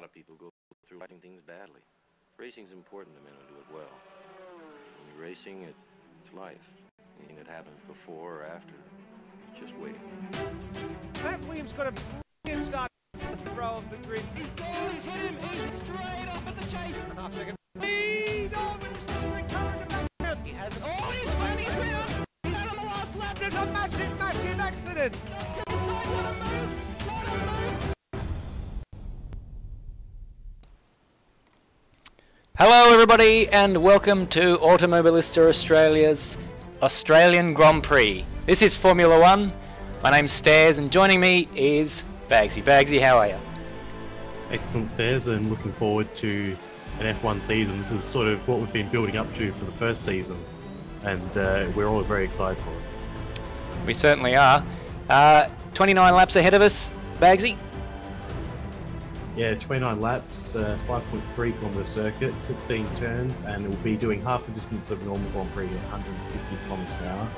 lot of people go through fighting things badly. Racing's important to men who do it well. When you're racing, it's life. Anything that happens before or after, just waiting. Matt Williams got a brilliant start to the throw of the grid. He's gone, he's hit him, he's straight off at the chase. A half second. Lead over to Silver current back. He has it. Oh, he's round. He's out on the last lap. There's a massive accident. Next to inside, what a move. What a move. Hello everybody and welcome to Automobilista Australia's Australian Grand Prix. This is Formula 1. My name's Stairs and joining me is Bagzy. Bagzy, how are you? Excellent, Stairs, and looking forward to an F1 season. This is sort of what we've been building up to for the first season, and we're all very excited for it. We certainly are. 29 laps ahead of us, Bagzy. Yeah, 29 laps, 5.3 kilometre circuit, 16 turns, and we'll be doing half the distance of a normal Grand Prix at 150 kilometres an hour.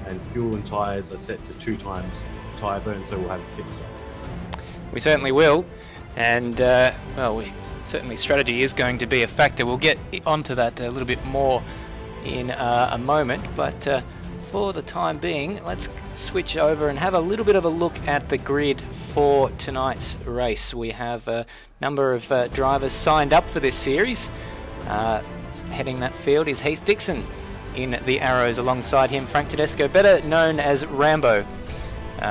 And fuel and tyres are set to 2 times tyre burn, so we'll have a pit stop. We certainly will, and well, certainly strategy is going to be a factor. We'll get onto that a little bit more in a moment, but for the time being, let's switch over and have a little bit of a look at the grid for tonight's race. We have a number of drivers signed up for this series. Heading that field is Heath Dixon in the Arrows. Alongside him, Frank Tedesco, better known as Rambo.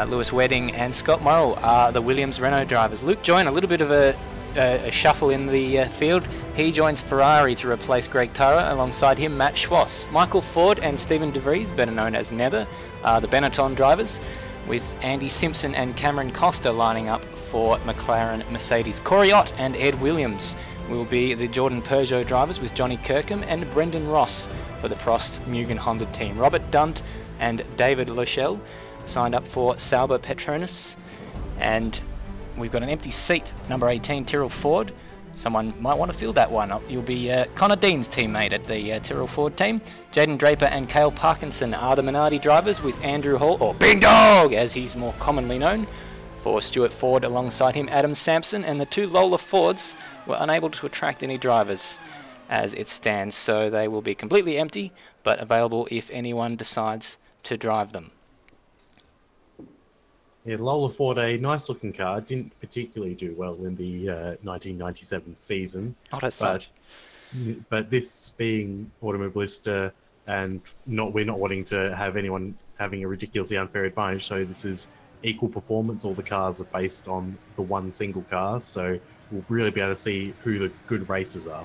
Lewis Wedding and Scott Morrill are the Williams Renault drivers. Luke Joyner, a little bit of a shuffle in the field. He joins Ferrari to replace Greg Tara. Alongside him, Matt Schwass. Michael Ford and Stephen DeVries, better known as Nether, are the Benetton drivers, with Andy Simpson and Cameron Costa lining up for McLaren Mercedes. Corey Ott and Ed Williams will be the Jordan Peugeot drivers, with Johnny Kirkham and Brendan Ross for the Prost Mugen Honda team. Robert Dunt and David Lochelle signed up for Sauber Petronas, and we've got an empty seat, number 18, Tyrrell Ford. Someone might want to fill that one up. You'll be Connor Dean's teammate at the Tyrrell Ford team. Jaden Draper and Cale Parkinson are the Minardi drivers, with Andrew Hall, or Big Dog as he's more commonly known, for Stuart Ford. Alongside him, Adam Sampson, and the 2 Lola Fords were unable to attract any drivers as it stands, so they will be completely empty, but available if anyone decides to drive them. Yeah, Lola Ford, a nice looking car, didn't particularly do well in the 1997 season. Not as such. But this being Automobilista, and we're not wanting to have anyone having a ridiculously unfair advantage, so this is equal performance. All the cars are based on the one single car, so we'll really be able to see who the good racers are.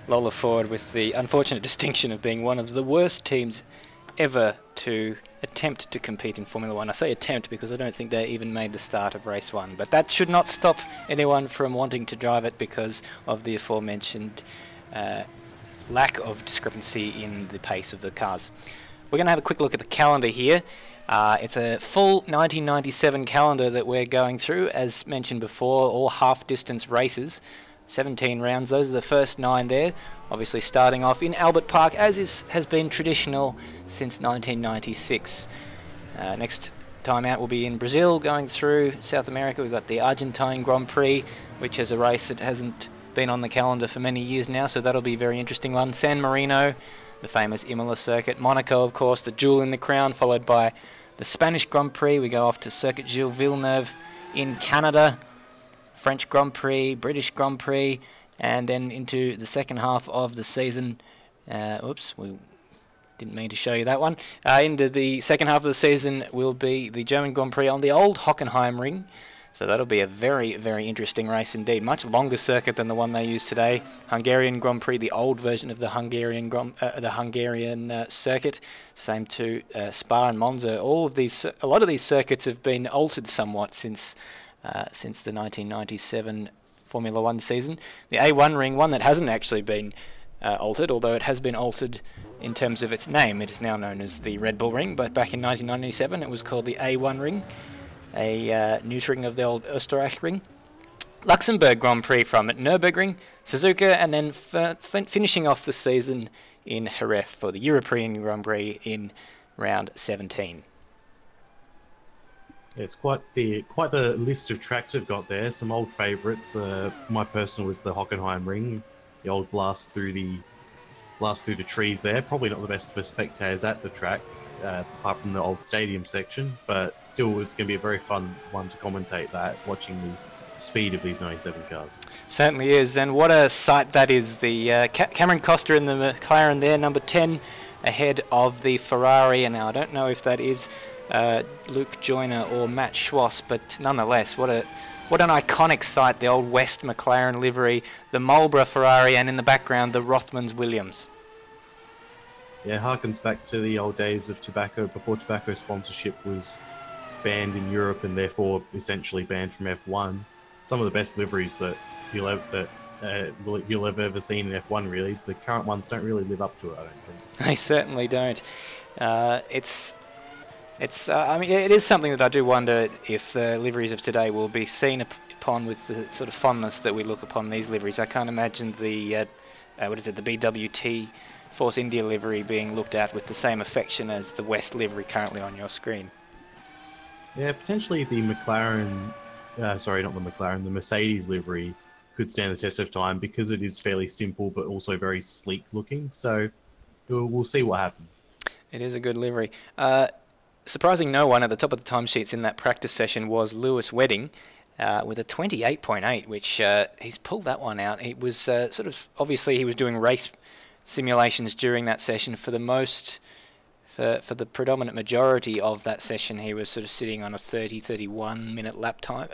Lola Ford with the unfortunate distinction of being one of the worst teams ever to attempt to compete in Formula 1. I say attempt because I don't think they even made the start of race 1, but that should not stop anyone from wanting to drive it because of the aforementioned lack of discrepancy in the pace of the cars. We're going to have a quick look at the calendar here. It's a full 1997 calendar that we're going through, as mentioned before, all half-distance races. 17 rounds, those are the first 9 there, obviously starting off in Albert Park, as has been traditional since 1996. Next time out will be in Brazil, going through South America. We've got the Argentine Grand Prix, which is a race that hasn't been on the calendar for many years now, so that'll be a very interesting one. San Marino, the famous Imola circuit. Monaco, of course, the jewel in the crown, followed by the Spanish Grand Prix. We go off to Circuit Gilles Villeneuve in Canada, French Grand Prix, British Grand Prix, and then into the second half of the season. Oops, we didn't mean to show you that one. Into the second half of the season will be the German Grand Prix on the old Hockenheim ring. So that'll be a very, very interesting race indeed. Much longer circuit than the one they use today. Hungarian Grand Prix, the old version of the Hungarian circuit. Same to Spa and Monza. A lot of these circuits have been altered somewhat since the 1997 Formula 1 season. The A1 ring, one that hasn't actually been altered, although it has been altered in terms of its name. It is now known as the Red Bull ring, but back in 1997 it was called the A1 ring, a neutering of the old Österreich ring. Luxembourg Grand Prix from Nürburgring, Suzuka, and then finishing off the season in Jerez for the European Grand Prix in round 17. It's quite the list of tracks we've got there. Some old favourites. My personal was the Hockenheim Ring, the old blast through the trees there. Probably not the best for spectators at the track, apart from the old stadium section. But still, it's going to be a very fun one to commentate that, watching the speed of these 97 cars. Certainly is, and what a sight that is. The Cameron Costa in the McLaren there, number 10, ahead of the Ferrari, and now I don't know if that is Luke Joyner or Matt Schwass, but nonetheless, what an iconic sight, the old West McLaren livery, the Marlboro Ferrari, and in the background the Rothmans Williams. Yeah, harkens back to the old days of tobacco, before tobacco sponsorship was banned in Europe and therefore essentially banned from F1. Some of the best liveries that you'll have ever seen in F1, really. The current ones don't really live up to it, I don't think. They certainly don't. I mean, it is something that I do wonder if the liveries of today will be seen upon with the sort of fondness that we look upon these liveries. I can't imagine the the BWT Force India livery being looked at with the same affection as the West livery currently on your screen. Yeah, potentially the McLaren, sorry, not the McLaren, the Mercedes livery could stand the test of time because it is fairly simple but also very sleek looking. So we'll see what happens. It is a good livery. Surprising no one at the top of the timesheets in that practice session was Lewis Wedding with a 28.8, which he's pulled that one out. It was sort of, obviously he was doing race simulations during that session. For the predominant majority of that session, he was sort of sitting on a 31 minute lap time,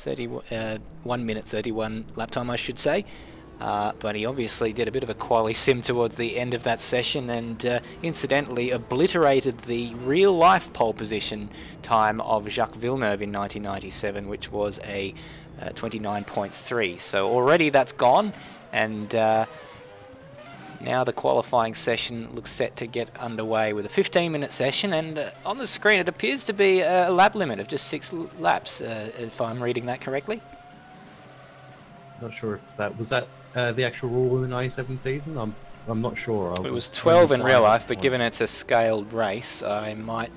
1 minute 31 lap time, I should say. But he obviously did a bit of a quali sim towards the end of that session, and incidentally obliterated the real-life pole position time of Jacques Villeneuve in 1997, which was a 29.3. So already that's gone, and now the qualifying session looks set to get underway with a 15-minute session, and on the screen it appears to be a lap limit of just 6 laps, if I'm reading that correctly. Not sure if that was the actual rule in the 97 season. I'm not sure. It was 12 in real life, but given it's a scaled race, I might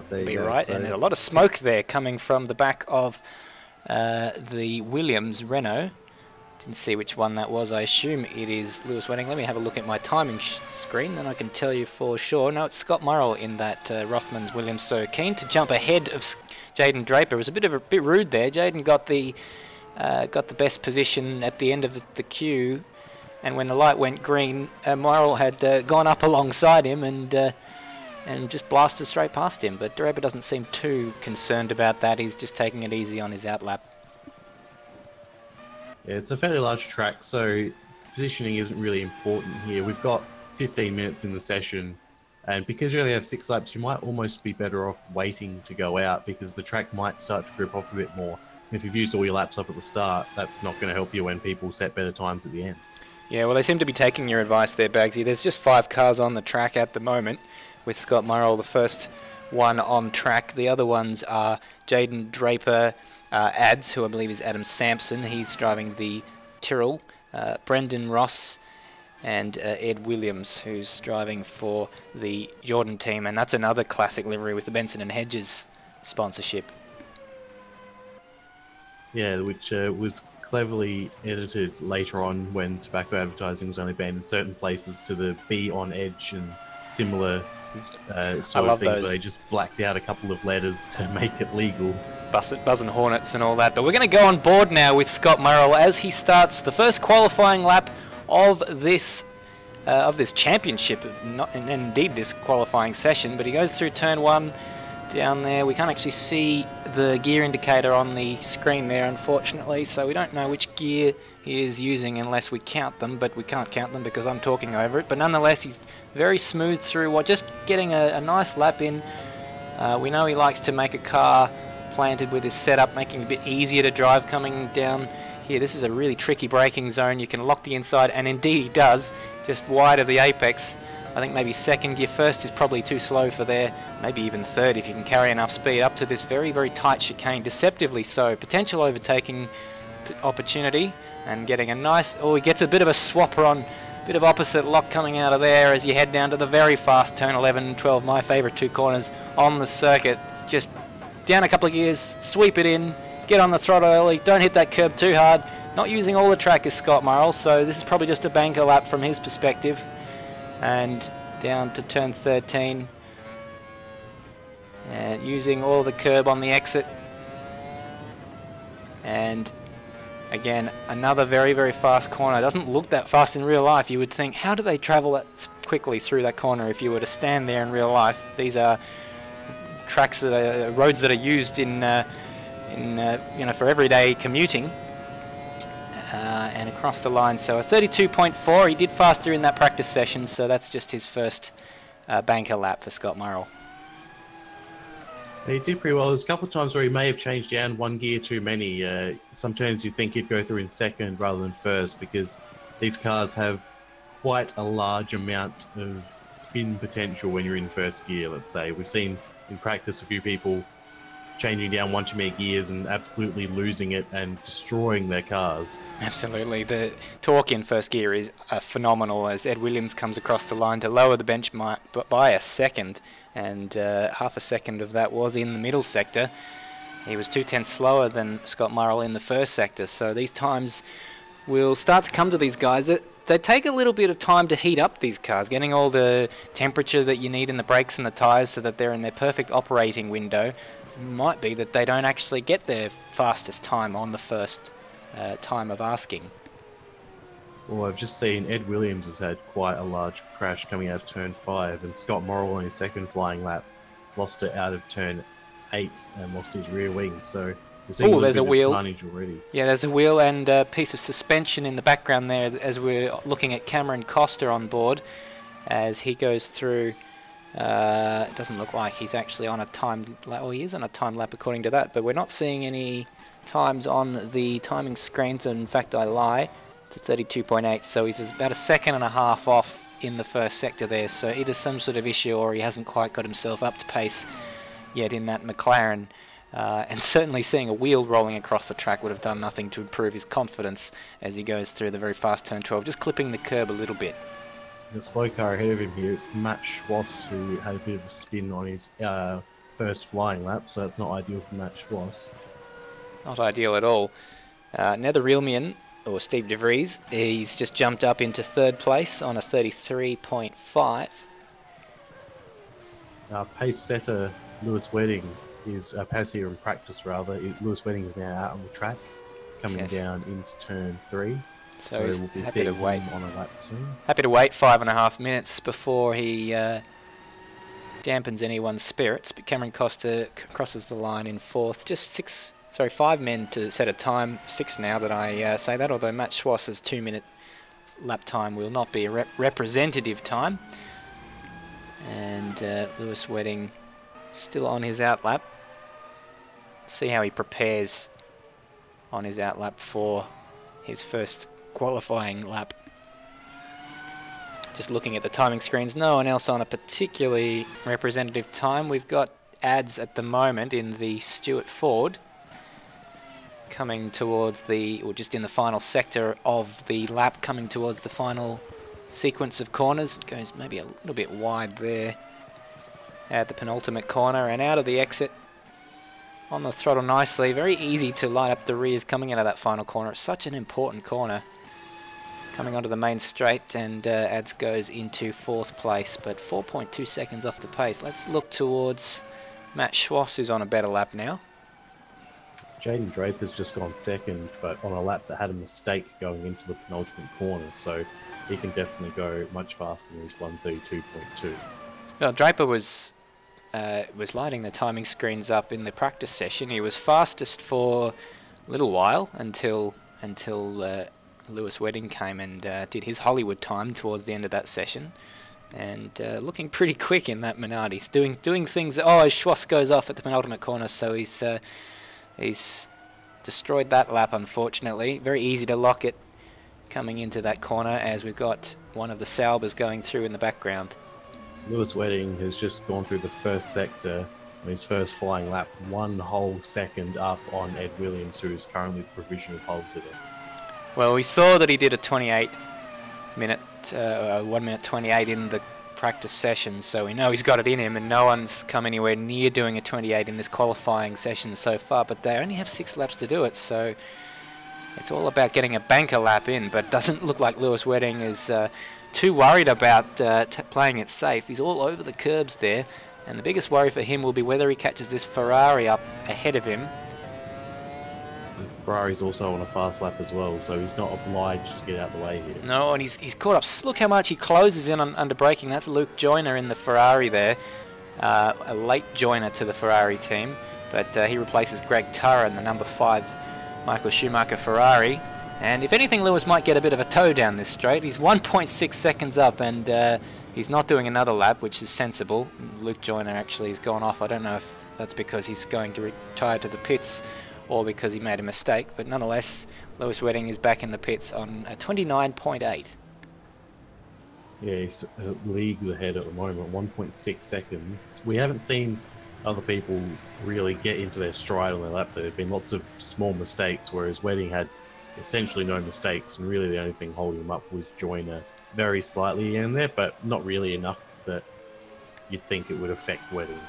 be right. So and there's a lot of smoke there coming from the back of the Williams Renault. Didn't see which one that was. I assume it is Lewis Wedding. Let me have a look at my timing screen, then I can tell you for sure. No, it's Scott Murrell in that Rothmans Williams. So keen to jump ahead of Jaden Draper. It was a bit rude there. Jaden got the best position at the end of the queue, and when the light went green, Murrell had gone up alongside him and just blasted straight past him. But Draper doesn't seem too concerned about that. He's just taking it easy on his outlap. Yeah, it's a fairly large track, so positioning isn't really important here. We've got 15 minutes in the session, and because you only have 6 laps, you might almost be better off waiting to go out, because the track might start to grip off a bit more. If you've used all your laps up at the start, that's not going to help you when people set better times at the end. Yeah, well, they seem to be taking your advice there, Bagzy. There's just 5 cars on the track at the moment, with Scott Murrell the first one on track. The other ones are Jaden Draper, Ads, who I believe is Adam Sampson. He's driving the Tyrrell. Brendan Ross and Ed Williams, who's driving for the Jordan team. And that's another classic livery with the Benson and Hedges sponsorship. Yeah, which was cleverly edited later on when tobacco advertising was only banned in certain places to the Be On Edge and similar sort of things where they just blacked out a couple of letters to make it legal. Buzzing Hornets and all that. But we're going to go on board now with Scott Murrell as he starts the first qualifying lap of this championship, and indeed this qualifying session. But he goes through turn 1 down there. We can't actually see the gear indicator on the screen there, unfortunately, so we don't know which gear he is using unless we count them, but we can't count them because I'm talking over it. But nonetheless, he's very smooth through, just getting a nice lap in. We know he likes to make a car planted with his setup, making it a bit easier to drive coming down here. This is a really tricky braking zone. You can lock the inside, and indeed he does, just wide of the apex. I think maybe second gear. First is probably too slow for there, maybe even third if you can carry enough speed up to this very, very tight chicane, deceptively so. Potential overtaking opportunity, and getting a nice, he gets a bit of a swapper on, bit of opposite lock coming out of there as you head down to the very fast turn 11 and 12, my favourite 2 corners on the circuit. Just down a couple of gears, sweep it in, get on the throttle early, don't hit that curb too hard. Not using all the track is Scott Murrell, so this is probably just a banker lap from his perspective. And down to turn 13. And using all the curb on the exit. And again, another very, very fast corner. It doesn't look that fast in real life. You would think, how do they travel that quickly through that corner if you were to stand there in real life? These are tracks that are roads that are used in you know, for everyday commuting. And across the line, so a 32.4. He did faster in that practice session, so that's just his first banker lap for Scott Murrell. He did pretty well. There's a couple of times where he may have changed down one gear too many. Some turns you'd think he'd go through in second rather than first, because these cars have quite a large amount of spin potential when you're in first gear, let's say. We've seen in practice a few people changing down one too many gears and absolutely losing it and destroying their cars. Absolutely. The torque in first gear is phenomenal as Ed Williams comes across the line to lower the benchmark by a second, and half a second of that was in the middle sector. He was 0.2 slower than Scott Murrell in the first sector, so these times will start to come to these guys. They take a little bit of time to heat up these cars, getting all the temperature that you need in the brakes and the tyres so that they're in their perfect operating window. Might be that they don't actually get their fastest time on the first time of asking. Well, I've just seen Ed Williams has had quite a large crash coming out of turn 5, and Scott Murrell on his second flying lap lost it out of turn 8 and lost his rear wing. So oh, there's a wheel. Already. Yeah, there's a wheel and a piece of suspension in the background there as we're looking at Cameron Costa on board as he goes through. It doesn't look like he's actually on a timed lap. Well, he is on a timed lap according to that, but we're not seeing any times on the timing screens. In fact, I lie, to 32.8, so he's about a second and a half off in the first sector there, so either some sort of issue or he hasn't quite got himself up to pace yet in that McLaren. And certainly seeing a wheel rolling across the track would have done nothing to improve his confidence as he goes through the very fast turn 12, just clipping the curb a little bit. The slow car ahead of him here, it's Matt Schwass, who had a bit of a spin on his first flying lap, so that's not ideal for Matt Schwass. Not ideal at all. Netherrealmian, or Steve De Vries, he's just jumped up into third place on a 33.5. Pace setter Lewis Wedding is pace here in practice rather. Lewis Wedding is now out on the track, coming down into turn 3. So we'll be seeing him on a lap soon. Happy to wait 5.5 minutes before he dampens anyone's spirits. But Cameron Costa crosses the line in fourth. Just 5 men to set a time. 6 now that I say that. Although Matt Schwass's 2-minute lap time will not be a representative time. And Lewis Wedding still on his outlap. See how he prepares on his outlap for his first qualifying lap. Just looking at the timing screens, no one else on a particularly representative time. We've got ads at the moment in the Stuart Ford coming towards or just in the final sector of the lap, coming towards the final sequence of corners. It goes maybe a little bit wide there at the penultimate corner, and out of the exit on the throttle nicely. Very easy to line up the rears coming out of that final corner. It's such an important corner. Coming onto the main straight, and Ads goes into 4th place, but 4.2 seconds off the pace. Let's look towards Matt Schwass, who's on a better lap now. Jaden Draper's just gone second, but on a lap that had a mistake going into the penultimate corner, so he can definitely go much faster than his 132.2. Well, Draper was lighting the timing screens up in the practice session. He was fastest for a little while until Lewis Wedding came and did his Hollywood time towards the end of that session, and looking pretty quick in that Minardi. He's doing things. Oh, Schwass goes off at the penultimate corner, so he's destroyed that lap, unfortunately. Very easy to lock it coming into that corner, as we've got one of the Saubers going through in the background. Lewis Wedding has just gone through the first sector on his first flying lap, 1 whole second up on Ed Williams, who is currently the provisional pole sitter. Well, we saw that he did a 1 minute 28 in the practice sessions, so we know he's got it in him, and no one's come anywhere near doing a 28 in this qualifying session so far, but they only have 6 laps to do it, so it's all about getting a banker lap in, but it doesn't look like Lewis Wedding is too worried about playing it safe. He's all over the curbs there, and the biggest worry for him will be whether he catches this Ferrari up ahead of him. Ferrari's also on a fast lap as well, so he's not obliged to get out of the way here. No, and he's caught up. Look how much he closes in on under braking. That's Luke Joyner in the Ferrari there, a late joiner to the Ferrari team, but he replaces Greg Turra in the number 5 Michael Schumacher Ferrari. And if anything, Lewis might get a bit of a tow down this straight. He's 1.6 seconds up, and he's not doing another lap, which is sensible. Luke Joyner actually has gone off. I don't know if that's because he's going to retire to the pits or because he made a mistake, but nonetheless, Lewis Wedding is back in the pits on a 29.8. Yeah, he's leagues ahead at the moment, 1.6 seconds. We haven't seen other people really get into their stride on their lap. There have been lots of small mistakes, whereas Wedding had essentially no mistakes, and really the only thing holding him up was Joyner very slightly in there, but not really enough that you'd think it would affect Wedding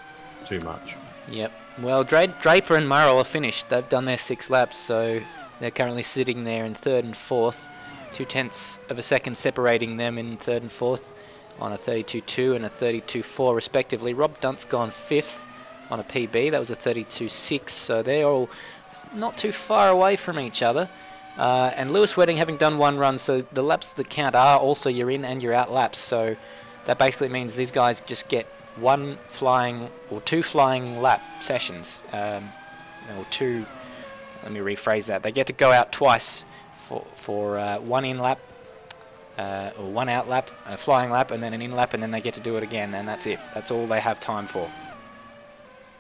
too much. Yep. Well, Draper and Murrell are finished. They've done their 6 laps, so they're currently sitting there in 3rd and 4th. 0.2 of a second separating them in 3rd and 4th on a 32.2 and a 32.4 respectively. Rob Dunt's gone 5th on a PB. That was a 32.6, so they're all not too far away from each other. And Lewis Wedding having done 1 run, so the laps that count are also your in and your out laps. So that basically means these guys just get 1 flying or 2 flying lap sessions, or 2. Let me rephrase that. They get to go out twice for 1 in lap or 1 out lap, a flying lap, and then an in lap, and then they get to do it again, and that's it. That's all they have time for.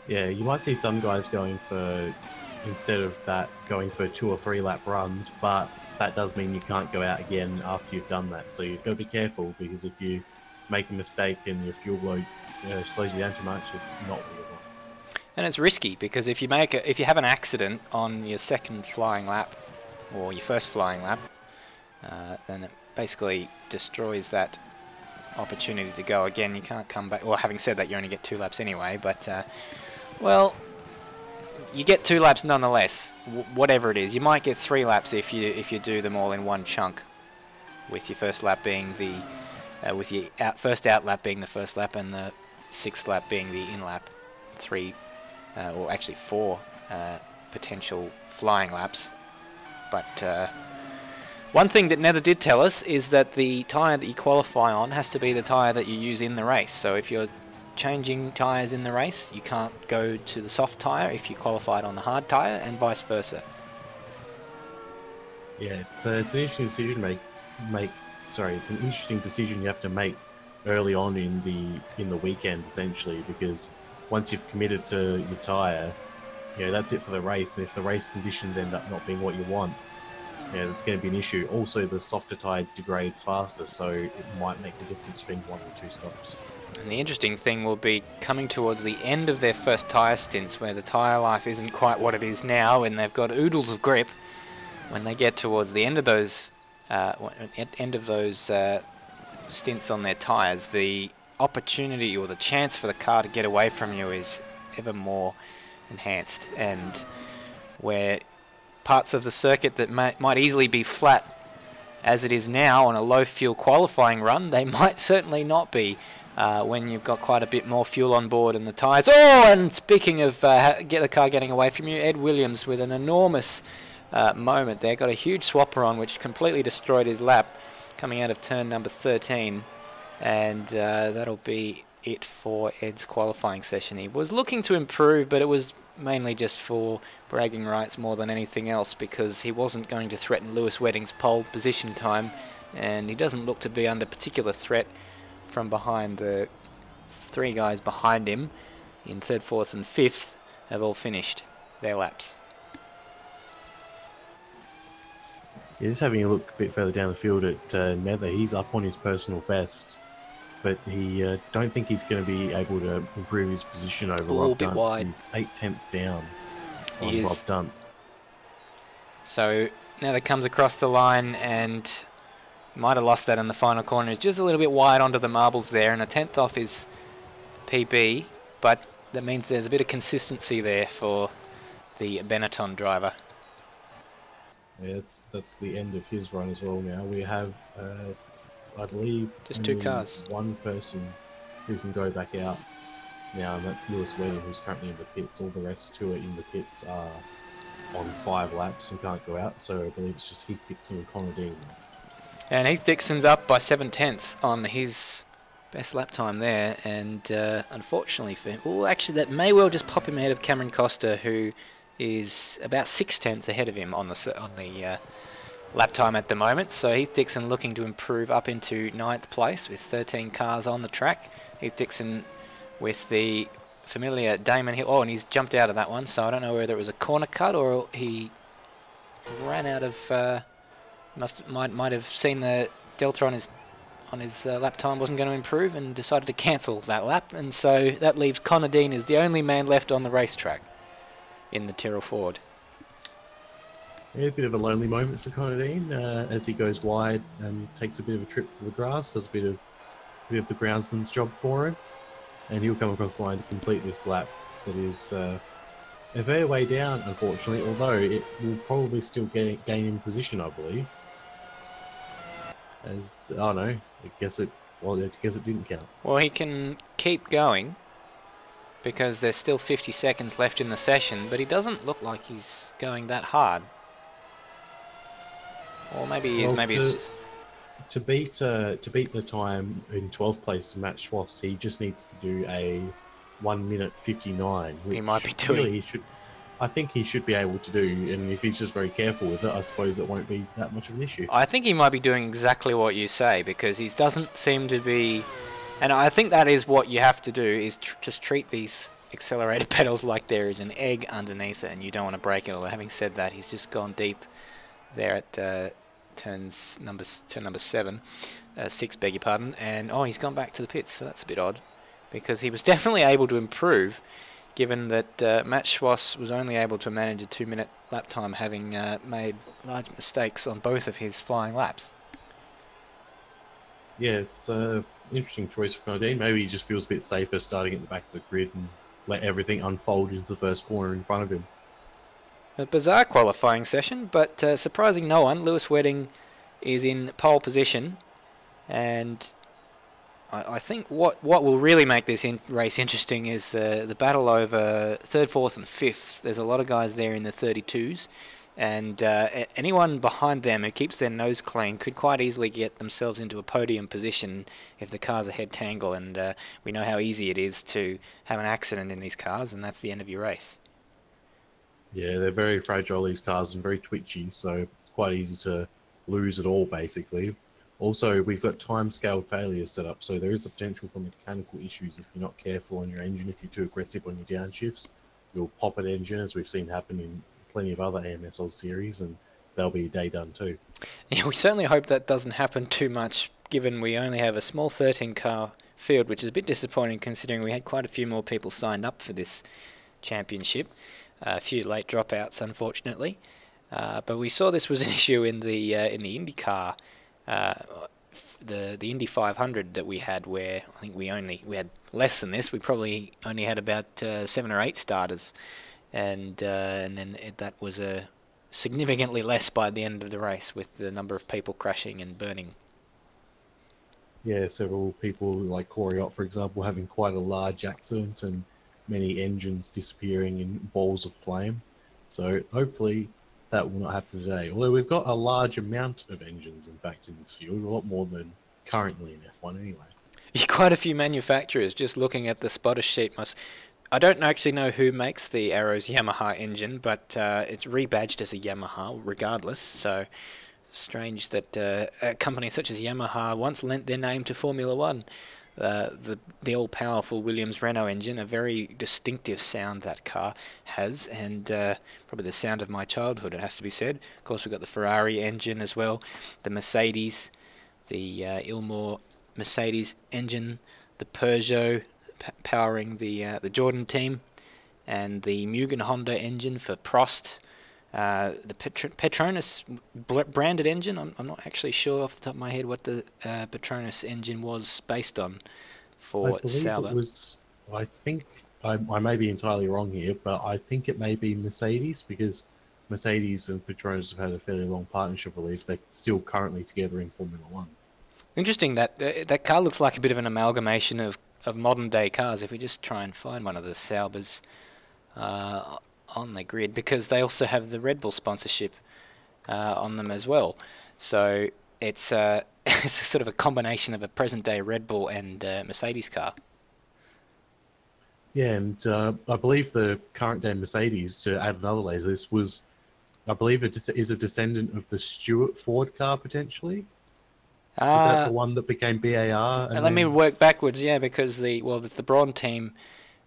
Yeah, you might see some guys going for, instead of that, going for 2 or 3 lap runs, but that does mean you can't go out again after you've done that. So you've got to be careful, because if you make a mistake and your fuel load slows you down too much, it's not what you want. And it's risky, because if you have an accident on your 2nd flying lap or your 1st flying lap, then it basically destroys that opportunity to go again. You can't come back. Well, having said that, you only get 2 laps anyway, but well, you get 2 laps nonetheless, whatever it is. You might get 3 laps if you do them all in one chunk, with your first lap being the with your first out lap being the first lap, and the 6th lap being the in lap. 3 or actually 4 potential flying laps. But one thing that Nether did tell us is that the tyre that you qualify on has to be the tyre that you use in the race. So if you're changing tyres in the race, you can't go to the soft tyre if you qualified on the hard tyre, and vice versa. Yeah, it's an interesting decision it's an interesting decision you have to make early on in the weekend, essentially, because once you've committed to your tyre, that's it for the race. And if the race conditions end up not being what you want, that's going to be an issue. Also, the softer tyre degrades faster, so it might make the difference between 1 or 2 stops. And the interesting thing will be coming towards the end of their first tyre stints, where the tyre life isn't quite what it is now, and they've got oodles of grip. When they get towards the end of those stints on their tyres, the opportunity or the chance for the car to get away from you is ever more enhanced, and where parts of the circuit that might easily be flat as it is now on a low fuel qualifying run, they might certainly not be when you've got quite a bit more fuel on board and the tyres. Oh, and speaking of get the car getting away from you, Ed Williams with an enormous moment there, got a huge swapper on which completely destroyed his lap coming out of turn number 13, and that'll be it for Ed's qualifying session. He was looking to improve, but it was mainly just for bragging rights more than anything else, because he wasn't going to threaten Lewis Wedding's pole position time, and he doesn't look to be under particular threat from behind. The 3 guys behind him in 3rd, 4th and 5th have all finished their laps. Yeah, just having a look a bit further down the field at Nether, he's up on his personal best, but he don't think he's going to be able to improve his position over Rob bit Dunt. wide. He's 8/10 down on Rob Dunt. So now that comes across the line, and Might have lost that in the final corner. It's just a little bit wide onto the marbles there, and a 10th off his PB, but that means there's a bit of consistency there for the Benetton driver. Yeah, that's the end of his run as well now. We have, I believe, just 2 cars. One person who can go back out now, and that's Lewis Wedding, who's currently in the pits. All the rest who are in the pits are on 5 laps and can't go out, so I believe it's just Heath Dixon and Connor Dean left. And Heath Dixon's up by 7/10 on his best lap time there, and unfortunately for him, well, actually that may well just pop him ahead of Cameron Costa, who is about 6/10 ahead of him on the lap time at the moment. So Heath Dixon looking to improve up into 9th place with 13 cars on the track. Heath Dixon with the familiar Damon Hill. Oh, and he's jumped out of that one, so I don't know whether it was a corner cut or he ran out of... might have seen the delta on his lap time wasn't going to improve and decided to cancel that lap, and so that leaves Connor Dean as the only man left on the racetrack in the Tyrrell Ford. Yeah, a bit of a lonely moment for Connor Dean as he goes wide and takes a bit of a trip for the grass, does a bit of the groundsman's job for him, and he'll come across the line to complete this lap that is a fair way down, unfortunately, although it will probably still gain in position, I believe. As, oh no, I guess it didn't count. Well, he can keep going because there's still 50 seconds left in the session, but he doesn't look like he's going that hard. Or maybe he is, maybe it's just... To beat the time in 12th place to Matt Schwass, he just needs to do a 1 minute 59, which he might be doing. Really I think he should be able to do, and if he's just very careful with it, I suppose it won't be that much of an issue. I think he might be doing exactly what you say, because he doesn't seem to be... And I think that is what you have to do, is just treat these accelerator pedals like there is an egg underneath it, and you don't want to break it. Although having said that, he's just gone deep there at turn number 7, 6, beg your pardon, and oh, he's gone back to the pits, so that's a bit odd, because he was definitely able to improve, given that Matt Schwass was only able to manage a 2-minute lap time, having made large mistakes on both of his flying laps. Yeah, it's an interesting choice for Connor Dean. Maybe he just feels a bit safer starting at the back of the grid and let everything unfold into the first corner in front of him. A bizarre qualifying session, but surprising no one. Lewis Wedding is in pole position, and I think what will really make this race interesting is the battle over 3rd, 4th and 5th. There's a lot of guys there in the 32s, and anyone behind them who keeps their nose clean could quite easily get themselves into a podium position if the cars are head tangle, and we know how easy it is to have an accident in these cars, and that's the end of your race. Yeah, they're very fragile, these cars, and very twitchy, so it's quite easy to lose it all, basically. Also, we've got time-scaled failures set up, so there is the potential for mechanical issues if you're not careful on your engine. If you're too aggressive on your downshifts, you'll pop an engine, as we've seen happen in plenty of other AMS Oz series, and they'll be a day done too. Yeah, we certainly hope that doesn't happen too much, given we only have a small 13-car field, which is a bit disappointing considering we had quite a few more people signed up for this championship. A few late dropouts, unfortunately. But we saw this was an issue in the IndyCar, the Indy 500 that we had, where I think we had less than this. We probably only had about 7 or 8 starters, and then that was significantly less by the end of the race, with the number of people crashing and burning. Yeah, several people like Corey Ott, for example, having quite a large accident and many engines disappearing in balls of flame. So hopefully that will not happen today. Although we've got a large amount of engines, in fact, in this field, a lot more than currently in F1 anyway. Quite a few manufacturers, just looking at the spotter sheet. I don't actually know who makes the Arrows Yamaha engine, but it's rebadged as a Yamaha regardless, so strange that a company such as Yamaha once lent their name to Formula One. The all-powerful Williams Renault engine, a very distinctive sound that car has, and probably the sound of my childhood, it has to be said. Of course, we've got the Ferrari engine as well, the Mercedes, the Ilmor Mercedes engine, the Peugeot powering the Jordan team, and the Mugen Honda engine for Prost, the Petronas branded engine. I'm not actually sure off the top of my head what the Petronas engine was based on for Sauber. It was, I think, I may be entirely wrong here, but I think it may be Mercedes, because Mercedes and Petronas have had a fairly long partnership. I believe they're still currently together in Formula One. Interesting that that car looks like a bit of an amalgamation of modern day cars. If we just try and find one of the Saubers on the grid, because they also have the Red Bull sponsorship on them as well. So it's it's a sort of a combination of a present day Red Bull and Mercedes car. Yeah, and I believe the current day Mercedes, to add another layer to this, was, I believe it is a descendant of the Stewart Ford car, potentially? Is that the one that became BAR? And let me work backwards, yeah, because the Braun team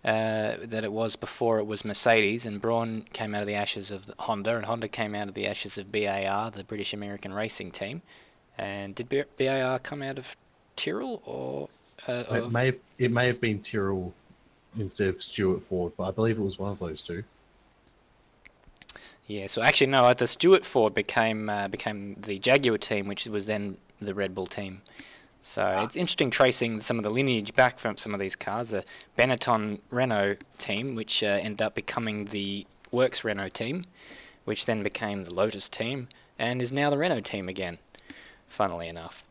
that it was before, it was Mercedes, and Braun came out of the ashes of Honda, and Honda came out of the ashes of BAR, the British American racing team. And did BAR come out of Tyrrell, or it may have been Tyrrell instead of Stewart Ford, but I believe it was one of those two. Yeah, so actually no, the Stewart Ford became the Jaguar team, which was then the Red Bull team. So it's interesting tracing some of the lineage back from some of these cars. The Benetton Renault team, which ended up becoming the Works Renault team, which then became the Lotus team, and is now the Renault team again, funnily enough.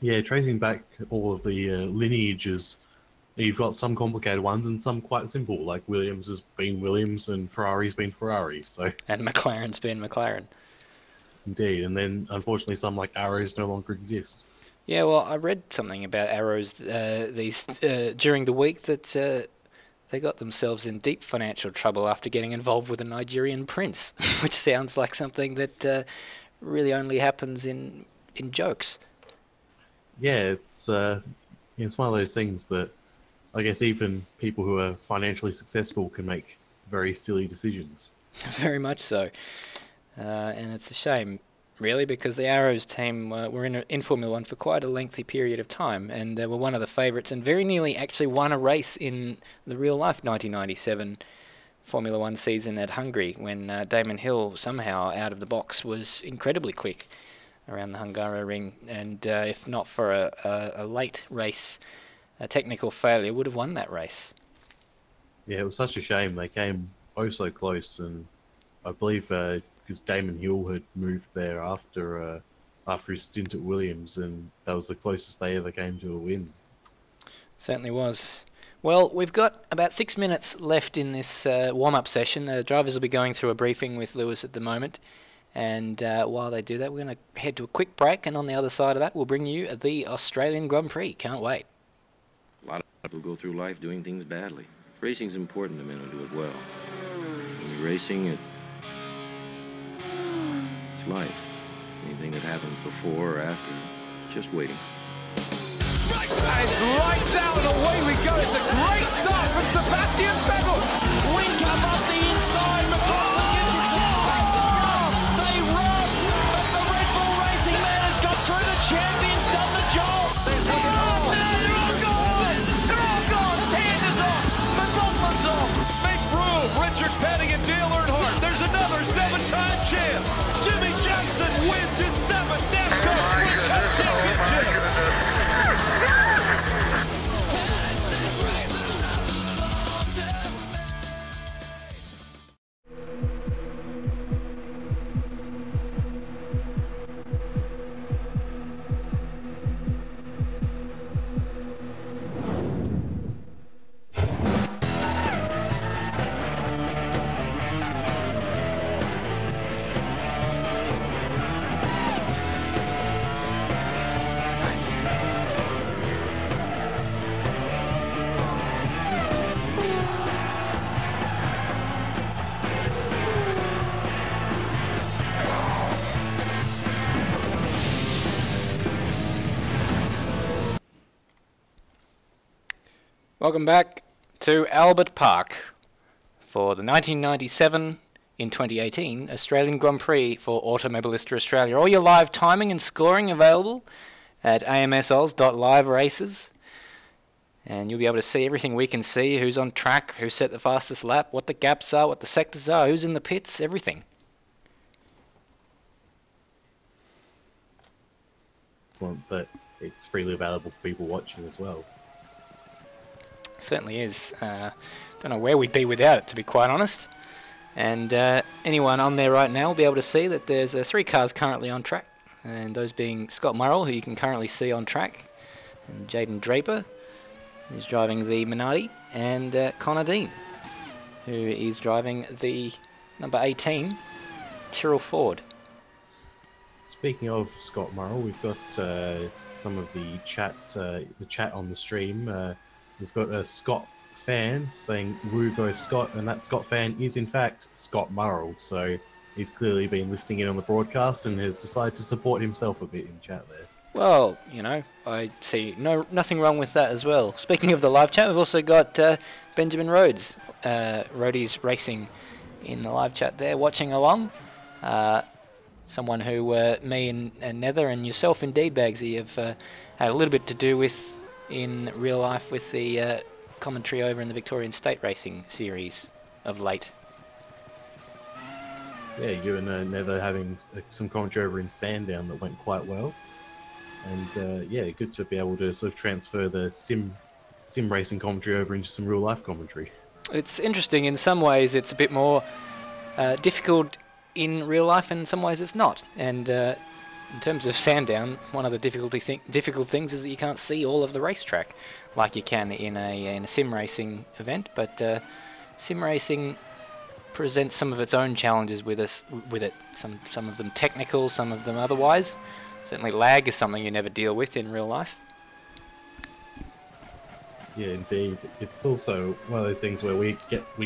Yeah, tracing back all of the lineages, you've got some complicated ones and some quite simple, like Williams has been Williams and Ferrari's been Ferrari. So, and McLaren's been McLaren. Indeed, and then unfortunately some like Arrows no longer exist. Yeah, well, I read something about Arrows during the week that they got themselves in deep financial trouble after getting involved with a Nigerian prince, which sounds like something that really only happens in jokes. Yeah, it's one of those things that I guess even people who are financially successful can make very silly decisions. Very much so. And it's a shame, really, because the Arrows team were in Formula One for quite a lengthy period of time, and they were one of the favourites, and very nearly actually won a race in the real-life 1997 Formula One season at Hungary, when Damon Hill, somehow out of the box, was incredibly quick around the Hungaroring, and if not for a late race, a technical failure, would have won that race. Yeah, it was such a shame. They came oh so close, and I believe because Damon Hill had moved there after his stint at Williams, and that was the closest they ever came to a win. Certainly was. Well, we've got about 6 minutes left in this warm-up session. The drivers will be going through a briefing with Lewis at the moment. And while they do that, we're going to head to a quick break, and on the other side of that, we'll bring you the Australian Grand Prix. Can't wait. A lot of people go through life doing things badly. Racing's important to men who do it well. When you're racing, it's life. Anything that happens before or after, just waiting. It's lights out and away we go. It's a great start from Sebastian Vettel. We come up the inside. McLaren gets it. They run, but the Red Bull Racing man has got through. The champion's done the job. They're all gone. They're all gone. Tander's off. McLaughlin's off. Make room. Richard Petty and Dale Earnhardt. There's another 7-time champ. Jimmy Johnson wins his 7th NASCAR Sprint Cup championship. Welcome back to Albert Park for the 1997 in 2018 Australian Grand Prix for Automobilista Australia. All your live timing and scoring available at amsoz.live races. and you'll be able to see everything we can see, who's on track, who set the fastest lap, what the gaps are, what the sectors are, who's in the pits, everything. Excellent that it's freely available for people watching as well. Certainly is. Don't know where we'd be without it, to be quite honest. And anyone on there right now will be able to see that there's 3 cars currently on track, and those being Scott Murrell, who you can currently see on track, and Jaden Draper, who's driving the Minardi, and Connor Dean, who is driving the number 18 Tyrrell Ford. Speaking of Scott Murrell, we've got some of the chat on the stream. We've got a Scott fan saying "Woo go Scott," and that Scott fan is in fact Scott Murrell. So he's clearly been listening in on the broadcast and has decided to support himself a bit in chat there. Well, you know, I see nothing wrong with that as well. Speaking of the live chat, we've also got Benjamin Rhodes, Roadies Racing, in the live chat there, watching along. Someone who me and Nether and yourself, indeed, Bagzy, have had a little bit to do with in real life with the commentary over in the Victorian State Racing series of late. Yeah, you and Nether having some commentary over in Sandown that went quite well. And yeah, good to be able to sort of transfer the sim racing commentary over into some real life commentary. It's interesting in some ways. It's a bit more difficult in real life, and in some ways it's not. And in terms of Sandown, one of the difficult things is that you can't see all of the racetrack like you can in a sim racing event. But sim racing presents some of its own challenges with it. Some of them technical, some of them otherwise. Certainly lag is something you never deal with in real life. Yeah, indeed. It's also one of those things where we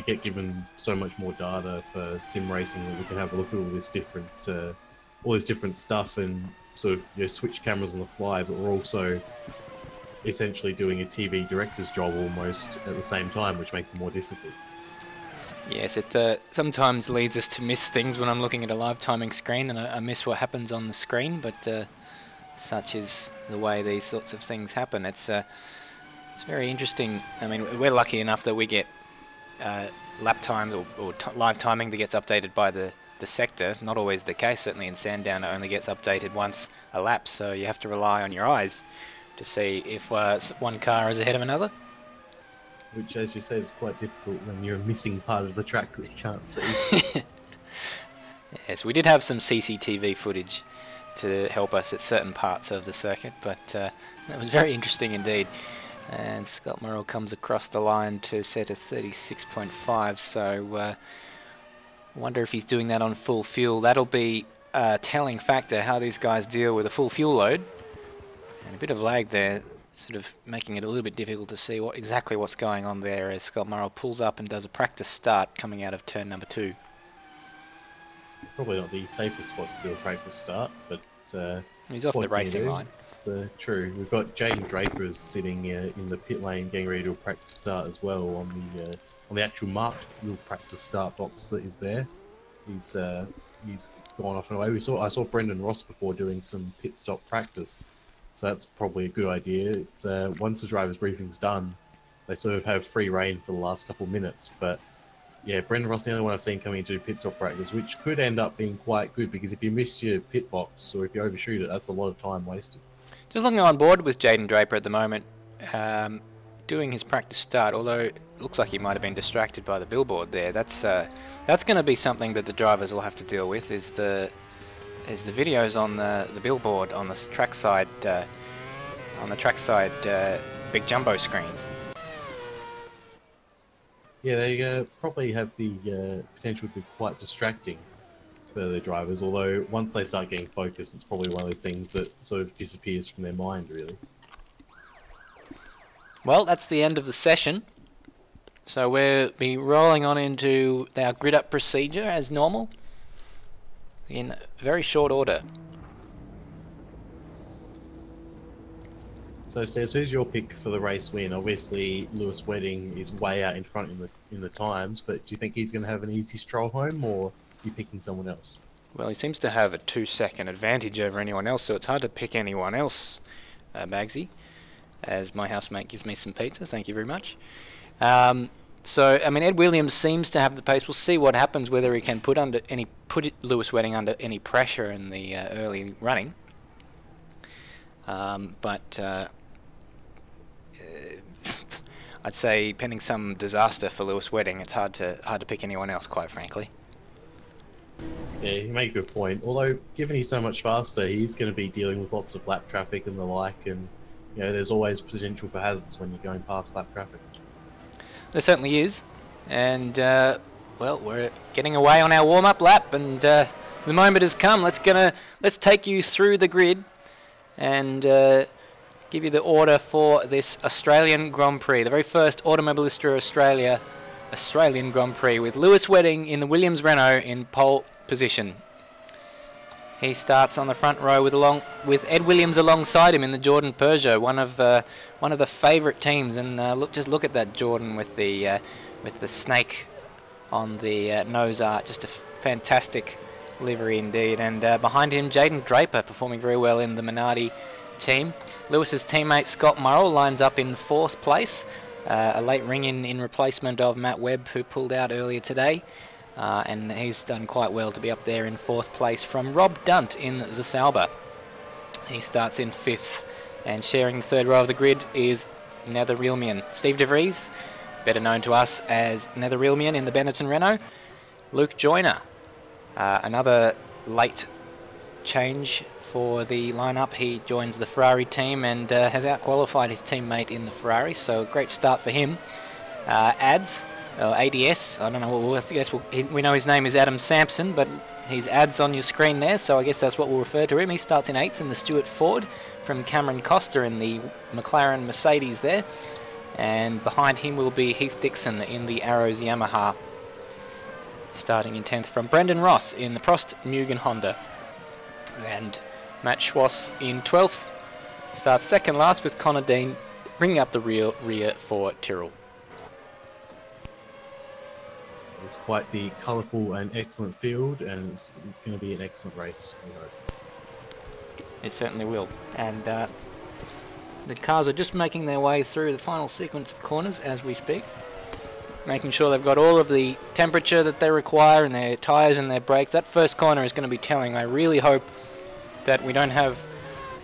get given so much more data for sim racing that we can have a look at all this different stuff and sort of, you know, switch cameras on the fly. But we're also essentially doing a TV director's job almost at the same time, which makes it more difficult. Yes, it sometimes leads us to miss things when I'm looking at a live timing screen, and I miss what happens on the screen. But such is the way these sorts of things happen. It's very interesting. I mean, we're lucky enough that we get lap times or live timing that gets updated by the sector. Not always the case. Certainly in Sandown, it only gets updated once a lap, so you have to rely on your eyes to see if one car is ahead of another. Which, as you said, is quite difficult when you're missing part of the track that you can't see. Yes, we did have some CCTV footage to help us at certain parts of the circuit, but that was very interesting indeed. And Scott Murrell comes across the line to set a 36.5, so I wonder if he's doing that on full fuel. That'll be a telling factor, how these guys deal with a full fuel load. And a bit of lag there, sort of making it a little bit difficult to see exactly what's going on there as Scott Murrell pulls up and does a practice start coming out of turn number 2. Probably not the safest spot to do a practice start, but he's off the racing line. It's true. We've got Jaden Draper sitting in the pit lane getting ready to do a practice start as well on the actual marked real practice start box that is there. He's gone off and away. I saw Brendan Ross before doing some pit stop practice. So that's probably a good idea. It's once the driver's briefing's done, they sort of have free rein for the last couple of minutes. But yeah, Brendan Ross is the only one I've seen coming into pit stop practice, which could end up being quite good because if you miss your pit box or if you overshoot it, that's a lot of time wasted. Just looking on board with Jaden Draper at the moment, doing his practice start. Although it looks like he might have been distracted by the billboard there. That's going to be something that the drivers will have to deal with. Is the videos on the billboard on the trackside big jumbo screens. Yeah, they probably have the potential to be quite distracting for the drivers, although once they start getting focused, it's probably one of those things that sort of disappears from their mind, really. Well, that's the end of the session. So we'll be rolling on into our grid-up procedure as normal, in very short order. So, Stairs, who's your pick for the race win? Obviously, Lewis Wedding is way out in front in the times, but do you think he's going to have an easy stroll home, or are you picking someone else? Well, he seems to have a 2-second advantage over anyone else, so it's hard to pick anyone else, Bagzy. as my housemate gives me some pizza. Thank you very much. So, I mean, Ed Williams seems to have the pace. We'll see what happens, whether he can put Lewis Wedding under any pressure in the early running. I'd say, pending some disaster for Lewis Wedding, it's hard to pick anyone else, quite frankly. Yeah, you make a good point. Although, given he's so much faster, he's going to be dealing with lots of lap traffic and the like, and you know, there's always potential for hazards when you're going past lap traffic. There certainly is, and well, we're getting away on our warm-up lap, and the moment has come. Let's take you through the grid and give you the order for this Australian Grand Prix, the very first Automobilista Australia Australian Grand Prix, with Lewis Wedding in the Williams Renault in pole position. He starts on the front row with Ed Williams alongside him in the Jordan Peugeot, one of the favourite teams. And just look at that Jordan with the snake on the nose art, just a fantastic livery indeed. And behind him, Jaden Draper performing very well in the Minardi team. Lewis's teammate Scott Murrell lines up in 4th place, a late ring-in in replacement of Matt Webb, who pulled out earlier today. And he's done quite well to be up there in 4th place from Rob Dunt in the Sauber. He starts in 5th, and sharing the 3rd row of the grid is Netherrealmian. Steve De Vries, better known to us as Netherrealmian in the Benetton Renault. Luke Joyner, another late change for the lineup. He joins the Ferrari team and has outqualified his teammate in the Ferrari, so a great start for him. ADS, I don't know, I guess we know his name is Adam Sampson, but he's ADS on your screen there, so I guess that's what we'll refer to him. He starts in 8th in the Stuart Ford from Cameron Costa in the McLaren Mercedes there, and behind him will be Heath Dixon in the Arrows Yamaha, starting in 10th from Brendan Ross in the Prost Mugen Honda, and Matt Schwass in 12th, starts second last with Connor Dean bringing up the rear for Tyrrell. It's quite the colourful and excellent field, and it's going to be an excellent race, we hope. It certainly will. And the cars are just making their way through the final sequence of corners as we speak, making sure they've got all of the temperature that they require in their tyres and their brakes. That first corner is going to be telling. I really hope that we don't have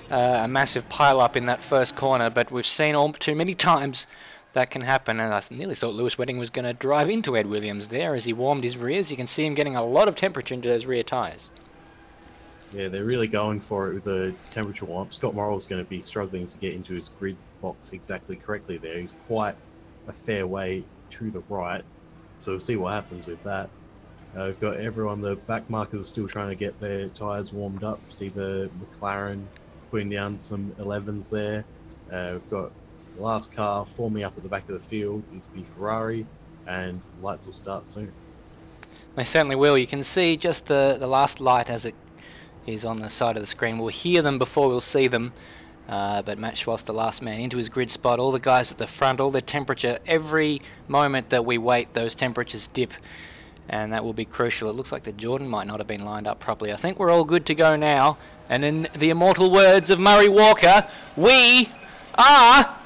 a massive pile-up in that first corner, but we've seen all too many times that can happen, and I nearly thought Lewis Wedding was going to drive into Ed Williams there as he warmed his rears. You can see him getting a lot of temperature into those rear tyres. Yeah, they're really going for it with the temperature warm. Scott Morrell's going to be struggling to get into his grid box exactly correctly there. He's quite a fair way to the right, so we'll see what happens with that. We've got everyone, the back markers are still trying to get their tyres warmed up. See the McLaren putting down some 11s there. We've got the last car forming up at the back of the field is the Ferrari, and lights will start soon. They certainly will. You can see just the last light as it is on the side of the screen. We'll hear them before we'll see them, but Matt Schwass, the last man into his grid spot. All the guys at the front, all their temperature, every moment that we wait, those temperatures dip, and that will be crucial. It looks like the Jordan might not have been lined up properly. I think we're all good to go now, and in the immortal words of Murray Walker, we are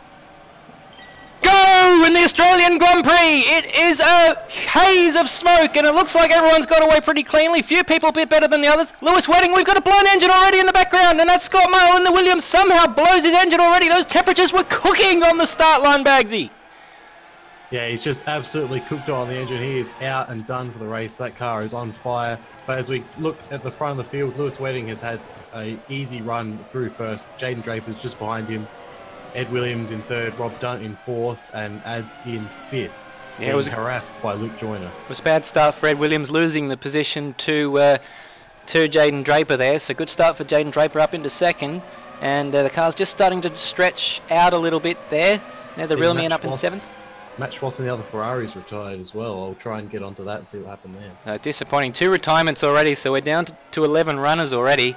go in the Australian Grand Prix. It is a haze of smoke, and it looks like everyone's got away pretty cleanly. Few people a bit better than the others. Lewis Wedding, we've got a blown engine already in the background, and that's Scott Murrell in the Williams somehow blows his engine already. Those temperatures were cooking on the start line, Bagzy. Yeah, he's just absolutely cooked on the engine. He is out and done for the race. That car is on fire. But as we look at the front of the field, Lewis Wedding has had an easy run through first. Jaden Draper's just behind him. Ed Williams in 3rd, Rob Dunt in 4th, and ADS in 5th. Yeah, it was harassed by Luke Joyner. It was a bad start for Ed Williams, losing the position to Jaden Draper there. So good start for Jaden Draper up into 2nd, and the car's just starting to stretch out a little bit there. Now the real man up in 7th. Matt Schwass and the other Ferraris retired as well. I'll try and get onto that and see what happened there. Disappointing. 2 retirements already, so we're down to 11 runners already,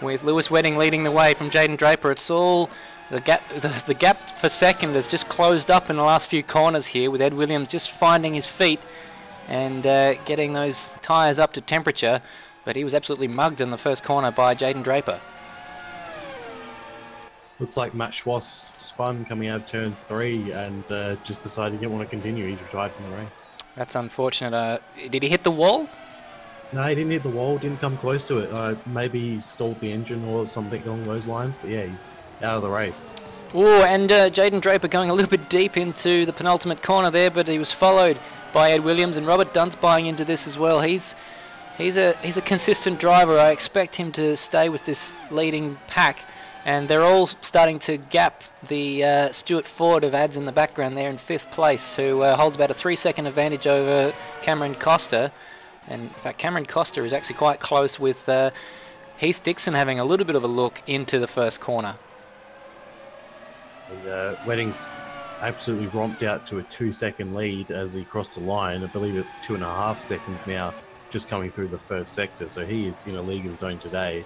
with Lewis Wedding leading the way from Jaden Draper. It's all the gap for 2nd has just closed up in the last few corners here, with Ed Williams just finding his feet and getting those tyres up to temperature, but he was absolutely mugged in the first corner by Jaden Draper. Looks like Matt Schwass spun coming out of turn 3 and just decided he didn't want to continue. He's retired from the race. That's unfortunate. Did he hit the wall? No, he didn't hit the wall, didn't come close to it. Maybe he stalled the engine or something along those lines, but yeah, he's out of the race. Oh, and Jaden Draper going a little bit deep into the penultimate corner there, but he was followed by Ed Williams, and Robert Dunt's buying into this as well. He's a consistent driver. I expect him to stay with this leading pack, and they're all starting to gap the Stuart Ford of ads in the background there in 5th place, who holds about a 3-second advantage over Cameron Costa. And in fact, Cameron Costa is actually quite close with Heath Dixon having a little bit of a look into the first corner. Wedding's absolutely romped out to a 2-second lead as he crossed the line. I believe it's 2.5 seconds now, just coming through the first sector. So he is in a league of his own today.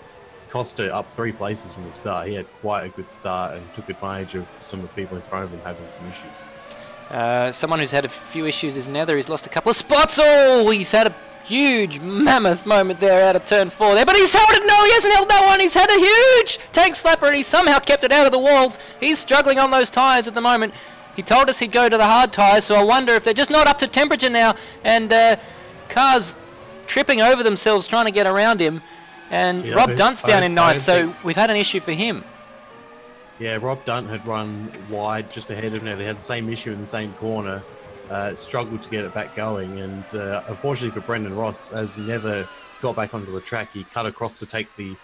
Costa up 3 places from the start. He had quite a good start and took advantage of some of the people in front of him having some issues. Someone who's had a few issues is Nether. He's lost a couple of spots. Oh, he's had a huge mammoth moment there out of turn 4 there, but he's held it. No, he hasn't held that one. He's had a huge tank slapper and he's somehow kept it out of the walls. He's struggling on those tyres at the moment. He told us he'd go to the hard tyres, so I wonder if they're just not up to temperature now, and cars tripping over themselves trying to get around him, and yeah, Rob Dunt's down in 9th, so we've had an issue for him. Yeah, Rob Dunt had run wide just ahead of him. They had the same issue in the same corner. Struggled to get it back going, and unfortunately for Brendan Ross, as he never got back onto the track, he cut across to take the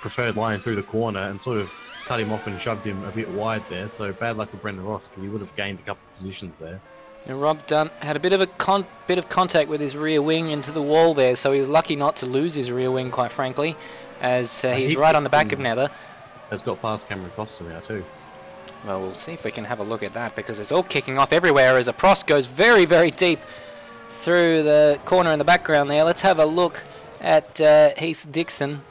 preferred line through the corner and sort of cut him off and shoved him a bit wide there. So bad luck for Brendan Ross, because he would have gained a couple of positions there. And Rob Dunt had a bit of contact with his rear wing into the wall there, so he was lucky not to lose his rear wing, quite frankly, as he's right on the back of Nether. Has got past Cameron Costa now too. Well, we'll see if we can have a look at that, because it's all kicking off everywhere as a Prost goes very, very deep through the corner in the background there. Let's have a look at Heath Dixon,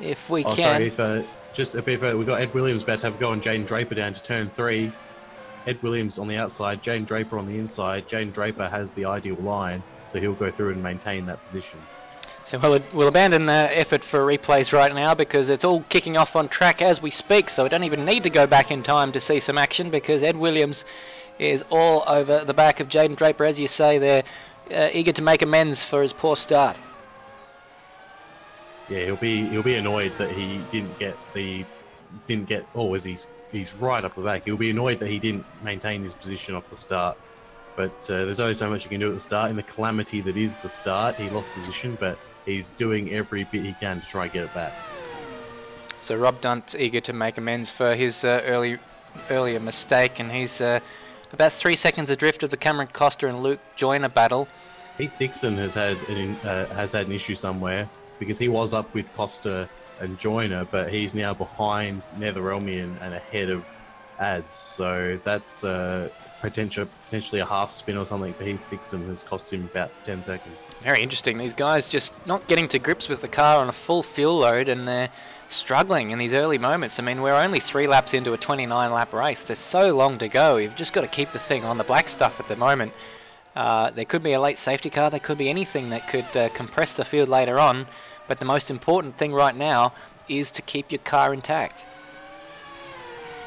if we can. Sorry, just a bit further, we've got Ed Williams about to have a go on Jaden Draper down to turn 3. Ed Williams on the outside, Jaden Draper on the inside. Jaden Draper has the ideal line, so he'll go through and maintain that position. So we'll abandon the effort for replays right now, because it's all kicking off on track as we speak, so we don't even need to go back in time to see some action, because Ed Williams is all over the back of Jaden Draper. As you say, they're eager to make amends for his poor start. Yeah, he'll be annoyed that he didn't get as he's right up the back. He'll be annoyed that he didn't maintain his position off the start. But there's only so much you can do at the start. In the calamity that is the start, he lost position, but he's doing every bit he can to try and get it back. So Rob Dunt's eager to make amends for his earlier mistake, and he's about 3 seconds adrift of the Cameron Costa and Luke Joyner battle. Heath Dixon has had an issue somewhere, because he was up with Costa and Joyner, but he's now behind Netherelmian and ahead of Ads. So that's potentially a half spin or something for Heath Dixon has cost him about 10 seconds. Very interesting. These guys just not getting to grips with the car on a full fuel load, and they're struggling in these early moments. I mean, we're only 3 laps into a 29-lap race. There's so long to go. You've just got to keep the thing on the black stuff at the moment. There could be a late safety car. There could be anything that could compress the field later on. But the most important thing right now is to keep your car intact.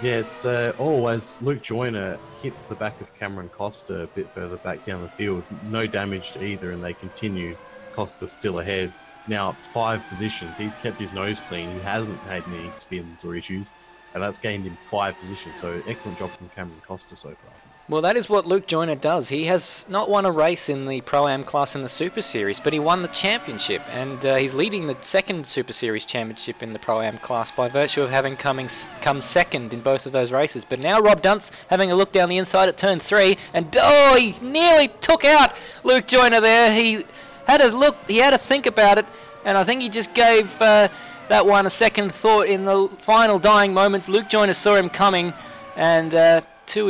Yeah, it's as Luke Joyner hits the back of Cameron Costa a bit further back down the field. No damage to either, and they continue. Costa still ahead. Now up 5 positions. He's kept his nose clean. He hasn't had any spins or issues, and that's gained him 5 positions. So excellent job from Cameron Costa so far. Well, that is what Luke Joyner does. He has not won a race in the Pro-Am class in the Super Series, but he won the championship, and he's leading the 2nd Super Series championship in the Pro-Am class by virtue of having come 2nd in both of those races. But now Rob Dunt's having a look down the inside at turn 3, and he nearly took out Luke Joyner there. He had a look, he had to think about it, and I think he just gave that one a second thought in the final dying moments. Luke Joyner saw him coming, and to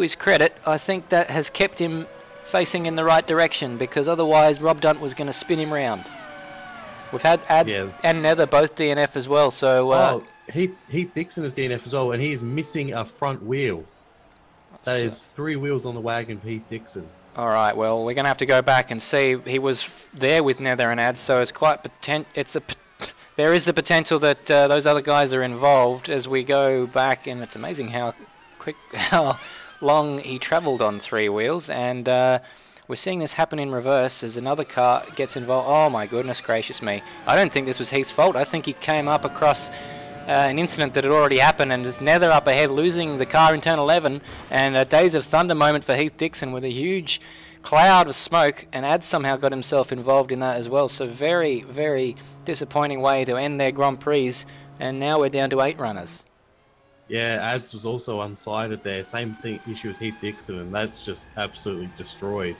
his credit, I think that has kept him facing in the right direction, because otherwise Rob Dunt was going to spin him round. We've had Ads and Nether both DNF as well, so... Heath Dixon is DNF as well, and he is missing a front wheel. That is 3 wheels on the wagon for Heath Dixon. Alright, well, we're going to have to go back and see. He was there with Nether and Ads, so it's quite there is the potential that those other guys are involved as we go back, and it's amazing how long he travelled on 3 wheels, and we're seeing this happen in reverse as another car gets involved. Oh my goodness gracious me. I don't think this was Heath's fault. I think he came up across an incident that had already happened and is Nether up ahead, losing the car in turn 11, and a Days of Thunder moment for Heath Dixon with a huge cloud of smoke, and Ad somehow got himself involved in that as well. So very, very disappointing way to end their Grand Prix, and now we're down to 8 runners. Yeah, Ads was also unsighted there. Same issue as Heath Dixon, and that's just absolutely destroyed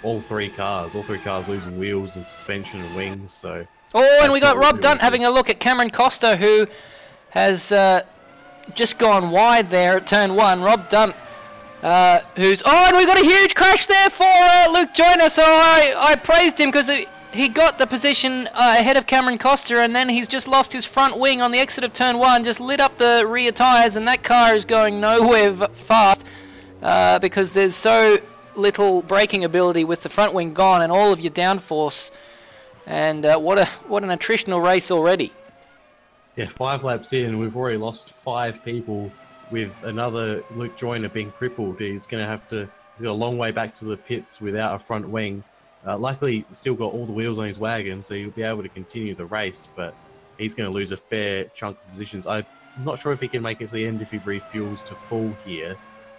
all 3 cars. All 3 cars losing wheels and suspension and wings. So. Oh, and we got Rob Dunt having a look at Cameron Costa, who has just gone wide there at turn 1. Rob Dunt. And we got a huge crash there for Luke Joyner, so I praised him because he got the position ahead of Cameron Costa, and then he's just lost his front wing on the exit of turn 1, just lit up the rear tyres, and that car is going nowhere fast because there's so little braking ability with the front wing gone and all of your downforce, and what an attritional race already. Yeah, 5 laps in, we've already lost 5 people. With another Luke Joyner being crippled, he's got a long way back to the pits without a front wing. Luckily, still got all the wheels on his wagon, so he'll be able to continue the race, but he's going to lose a fair chunk of positions. I'm not sure if he can make it to the end if he refuels to full here,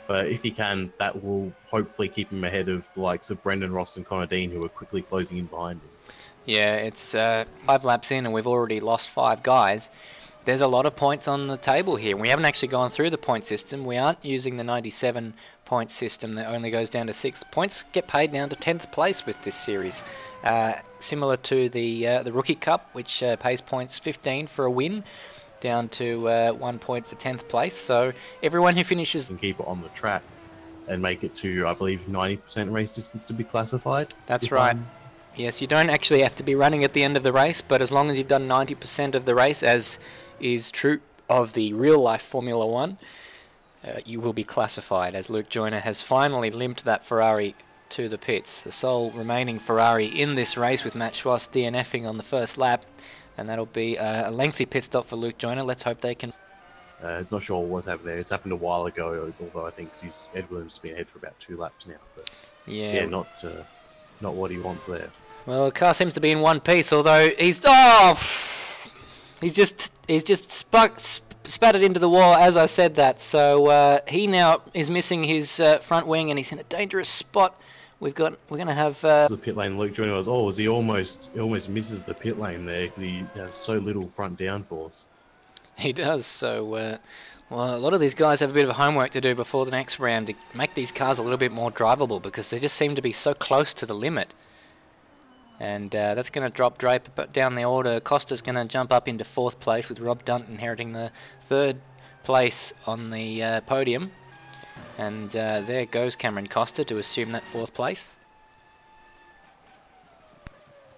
but if he can, that will hopefully keep him ahead of the likes of Brendan Ross and Connor Dean, who are quickly closing in behind him. Yeah, it's 5 laps in, and we've already lost 5 guys. There's a lot of points on the table here. We haven't actually gone through the point system. We aren't using the 97 point system that only goes down to 6. Points get paid down to 10th place with this series. Similar to the Rookie Cup, which pays points 15 for a win, down to 1 point for 10th place. So everyone who finishes... And keep it on the track and make it to, I believe, 90% race distance to be classified. That's right. Yes, you don't actually have to be running at the end of the race, but as long as you've done 90% of the race, as is true of the real-life Formula 1, you will be classified, as Luke Joyner has finally limped that Ferrari to the pits. The sole remaining Ferrari in this race, with Matt Schwass DNFing on the first lap, and that'll be a lengthy pit stop for Luke Joyner. Let's hope they can... Not sure what's happened there. It's happened a while ago, although I think Ed Williams has been ahead for about 2 laps now. But yeah, not what he wants there. Well, the car seems to be in one piece, although he's just spattered into the wall as I said that. So he now is missing his front wing, and he's in a dangerous spot. We're going to have the pit lane. Luke Joyner was he almost misses the pit lane there because he has so little front downforce. He does. So well, a lot of these guys have a bit of homework to do before the next round to make these cars a little bit more drivable, because they just seem to be so close to the limit. And that's going to drop Draper down the order. Costa's going to jump up into 4th place, with Rob Dunt inheriting the 3rd place on the podium. And there goes Cameron Costa to assume that 4th place.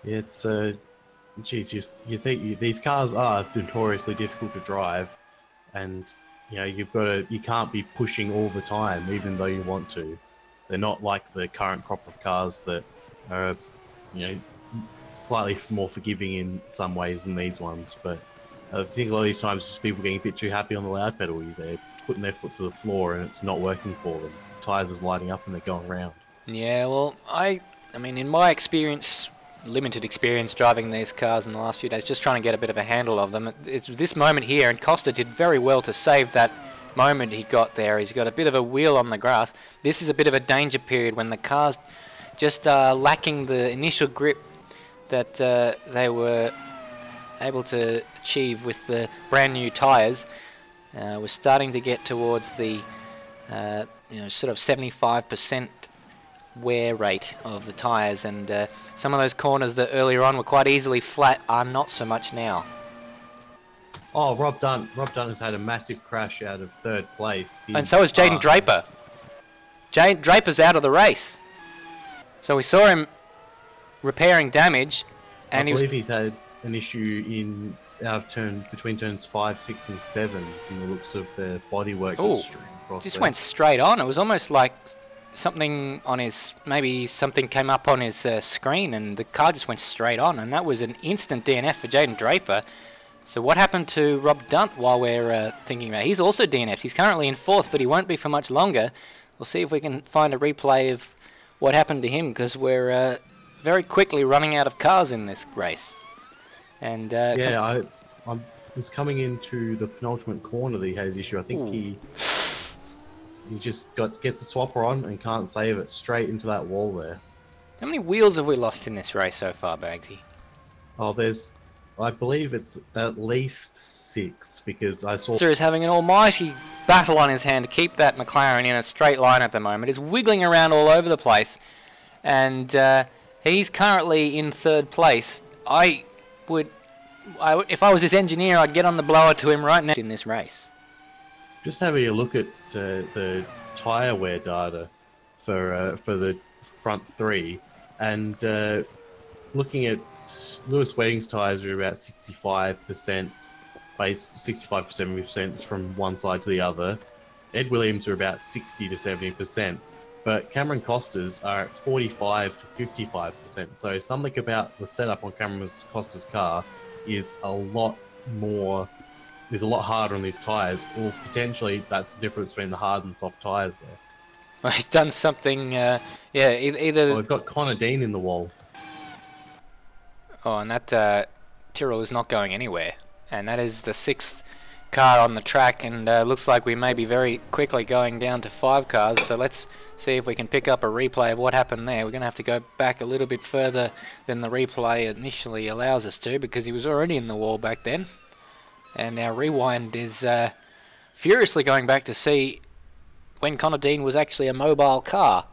Yeah, it's geez, you think these cars are notoriously difficult to drive, and you can't be pushing all the time, even though you want to. They're not like the current crop of cars that are, slightly more forgiving in some ways than these ones, but I think a lot of these times just people getting a bit too happy on the loud pedal. They're putting their foot to the floor and it's not working for them. Tyres is lighting up and they're going round. Yeah, well, I mean, in my experience, limited experience driving these cars in the last few days, just trying to get a bit of a handle of them, it's this moment here, and Costa did very well to save that moment he got there. He's got a bit of a wheel on the grass. This is a bit of a danger period when the car's just lacking the initial grip that they were able to achieve with the brand new tyres. We're starting to get towards the sort of 75% wear rate of the tyres, and some of those corners that earlier on were quite easily flat are not so much now. Oh, Rob Dunt has had a massive crash out of 3rd place. And so has Jaden Draper. Draper's out of the race. So we saw him repairing damage, and I believe he's had an issue between turns 5, 6, and 7 from the looks of the bodywork. Just went straight on. It was almost like something on his, maybe something came up on his screen, and the car just went straight on, and that was an instant DNF for Jaden Draper. So what happened to Rob Dunt while we're thinking about it? He's also DNF'd. He's currently in 4th, but he won't be for much longer. We'll see if we can find a replay of what happened to him, because we're very quickly running out of cars in this race. And yeah, I was coming into the penultimate corner that he had his issue. I think he just gets a swapper on and can't save it, straight into that wall there. How many wheels have we lost in this race so far, Bagzy? Oh, I believe it's at least 6, because I saw... Is having an almighty battle on his hand to keep that McLaren in a straight line at the moment. He's wiggling around all over the place, and he's currently in 3rd place. If I was his engineer, I'd get on the blower to him right now in this race. Just having a look at the tyre wear data for the front 3, and looking at Lewis Wedding's tyres are about 65% base, 65 to 70% from one side to the other. Ed Williams are about 60 to 70%, but Cameron Costa's are at 45 to 55%. So something about the setup on Cameron Costa's car is a lot harder on these tyres, or potentially that's the difference between the hard and soft tyres there. Well, he's done something, either... Well, we've got Connor Dean in the wall. Oh, and that Tyrrell is not going anywhere. And that is the 6th car on the track, and looks like we may be very quickly going down to 5 cars. So let's see if we can pick up a replay of what happened there. We're going to have to go back a little bit further than the replay initially allows us to, because he was already in the wall back then. And our rewind is furiously going back to see when Connor Dean was actually a mobile car.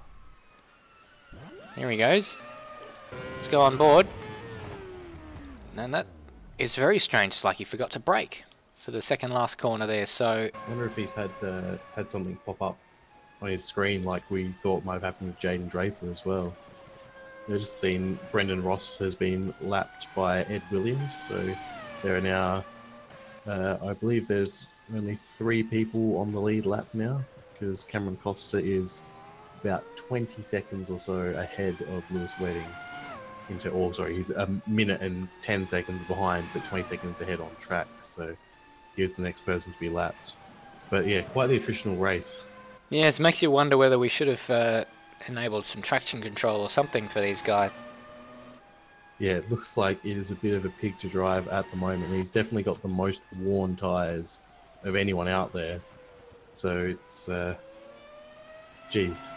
Here he goes. Let's go on board. And that is very strange. It's like he forgot to brake for the second last corner there. So I wonder if he's had something pop up on his screen like we thought might have happened with Jaden Draper as well. We've just seen Brendan Ross has been lapped by Ed Williams, so there are now, I believe there's only 3 people on the lead lap now, because Cameron Costa is about 20 seconds or so ahead of Lewis Wedding. He's a minute and 10 seconds behind, but 20 seconds ahead on track, so he's the next person to be lapped. But yeah, quite the attritional race. Yes, it makes you wonder whether we should have enabled some traction control or something for these guys. Yeah, it looks like it is a bit of a pig to drive at the moment. He's definitely got the most worn tyres of anyone out there. So it's, geez,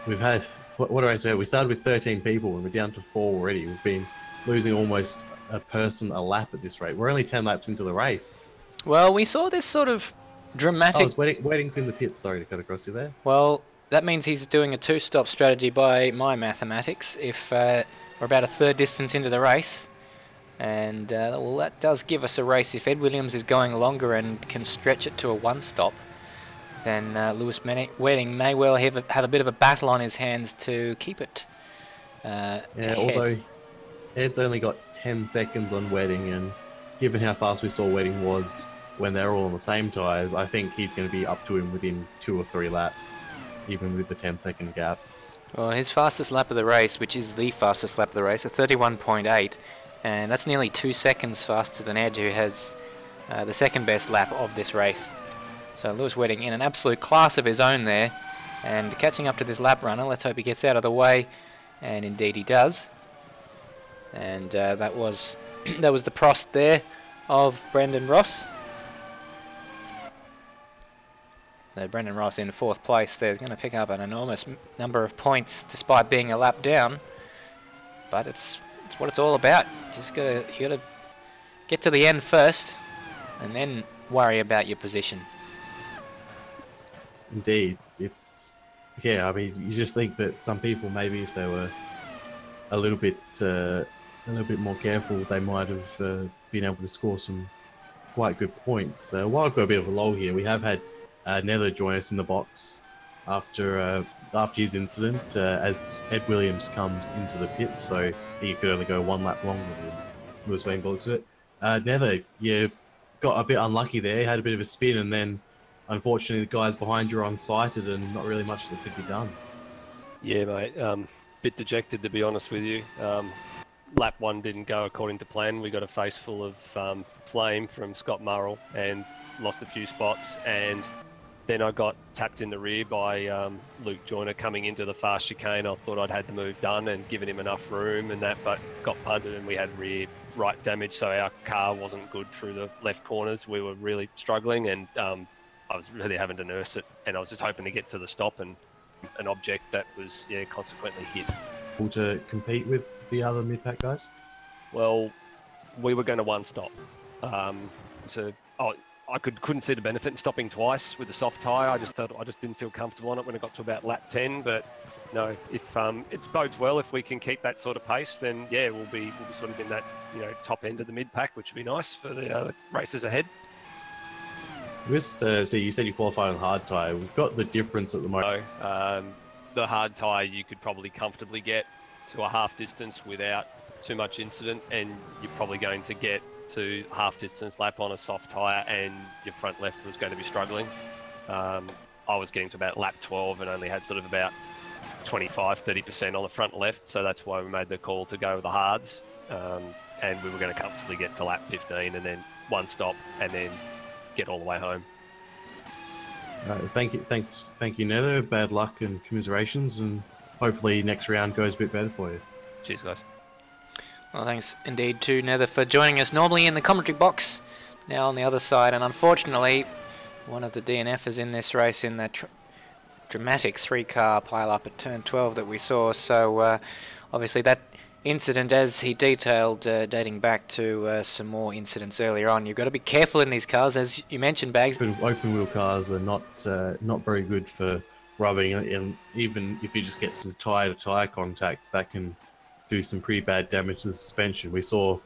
we've had... What do I say? We started with 13 people and we're down to 4 already. We've been losing almost a person a lap at this rate. We're only 10 laps into the race. Well, we saw this sort of dramatic... Oh, Wedding's in the pits. Sorry to cut across you there. Well, that means he's doing a 2-stop strategy by my mathematics if we're about a third distance into the race. And, well, that does give us a race. If Ed Williams is going longer and can stretch it to a 1-stop, then Lewis Wedding may well have a bit of a battle on his hands to keep it ahead. Although Ed's only got 10 seconds on Wedding, and given how fast we saw Wedding was when they're all on the same tyres, I think he's going to be up to him within 2 or 3 laps, even with the 10-second gap. Well, his fastest lap of the race, which is the fastest lap of the race, a 31.8, and that's nearly 2 seconds faster than Ed, who has the second best lap of this race. So Lewis Wedding in an absolute class of his own there, and catching up to this lap runner. Let's hope he gets out of the way, and indeed he does. And that was the Prost there of Brendan Ross. So Brendan Ross in 4th place there is going to pick up an enormous number of points despite being a lap down. But it's what it's all about. You gotta get to the end first, and then worry about your position. Indeed, it's, yeah, I mean, you just think that some people, maybe if they were a little bit more careful, they might have been able to score some quite good points. While I've got a bit of a lull here, we have had Nether join us in the box after his incident, as Ed Williams comes into the pits, so he could only go 1 lap longer than Lewis Wedding looks at it. Nether, you got a bit unlucky there, had a bit of a spin, and then unfortunately, the guys behind you are unsighted and not really much that could be done. Yeah, mate. Bit dejected, to be honest with you. lap 1 didn't go according to plan. We got a face full of flame from Scott Murrell and lost a few spots. And then I got tapped in the rear by Luke Joyner coming into the fast chicane. I thought I'd had the move done and given him enough room and that, but got punted and we had rear right damage, so our car wasn't good through the left corners. We were really struggling, and I was really having to nurse it, and I was just hoping to get to the stop and an object that was consequently hit. To compete with the other mid-pack guys? Well, we were going to one stop. I couldn't see the benefit in stopping twice with the soft tyre. I just didn't feel comfortable on it when it got to about lap 10. But no, if it bodes well if we can keep that sort of pace, then yeah, we'll be sort of in that top end of the mid pack, which would be nice for the races ahead. Just so you said you qualified on hard tyre. We've got the difference at the moment. So, the hard tyre you could probably comfortably get to a half distance without too much incident, and you're probably going to get to half distance lap on a soft tyre and your front left was going to be struggling. I was getting to about lap 12 and only had sort of about 25-30% on the front left, so that's why we made the call to go with the hards, and we were going to comfortably get to lap 15 and then one stop and then get all the way home. Thank you Nether, bad luck and commiserations, and hopefully next round goes a bit better for you. Cheers guys. Well, thanks indeed to Nether for joining us normally in the commentary box, now on the other side, and unfortunately one of the DNFs in this race in that dramatic 3-car pile-up at turn 12 that we saw. So obviously that incident, as he detailed, dating back to some more incidents earlier on. You've got to be careful in these cars, as you mentioned, Bags. Open wheel cars are not very good for rubbing, and even if you just get some tyre-to-tyre contact, that can do some pretty bad damage to the suspension. We saw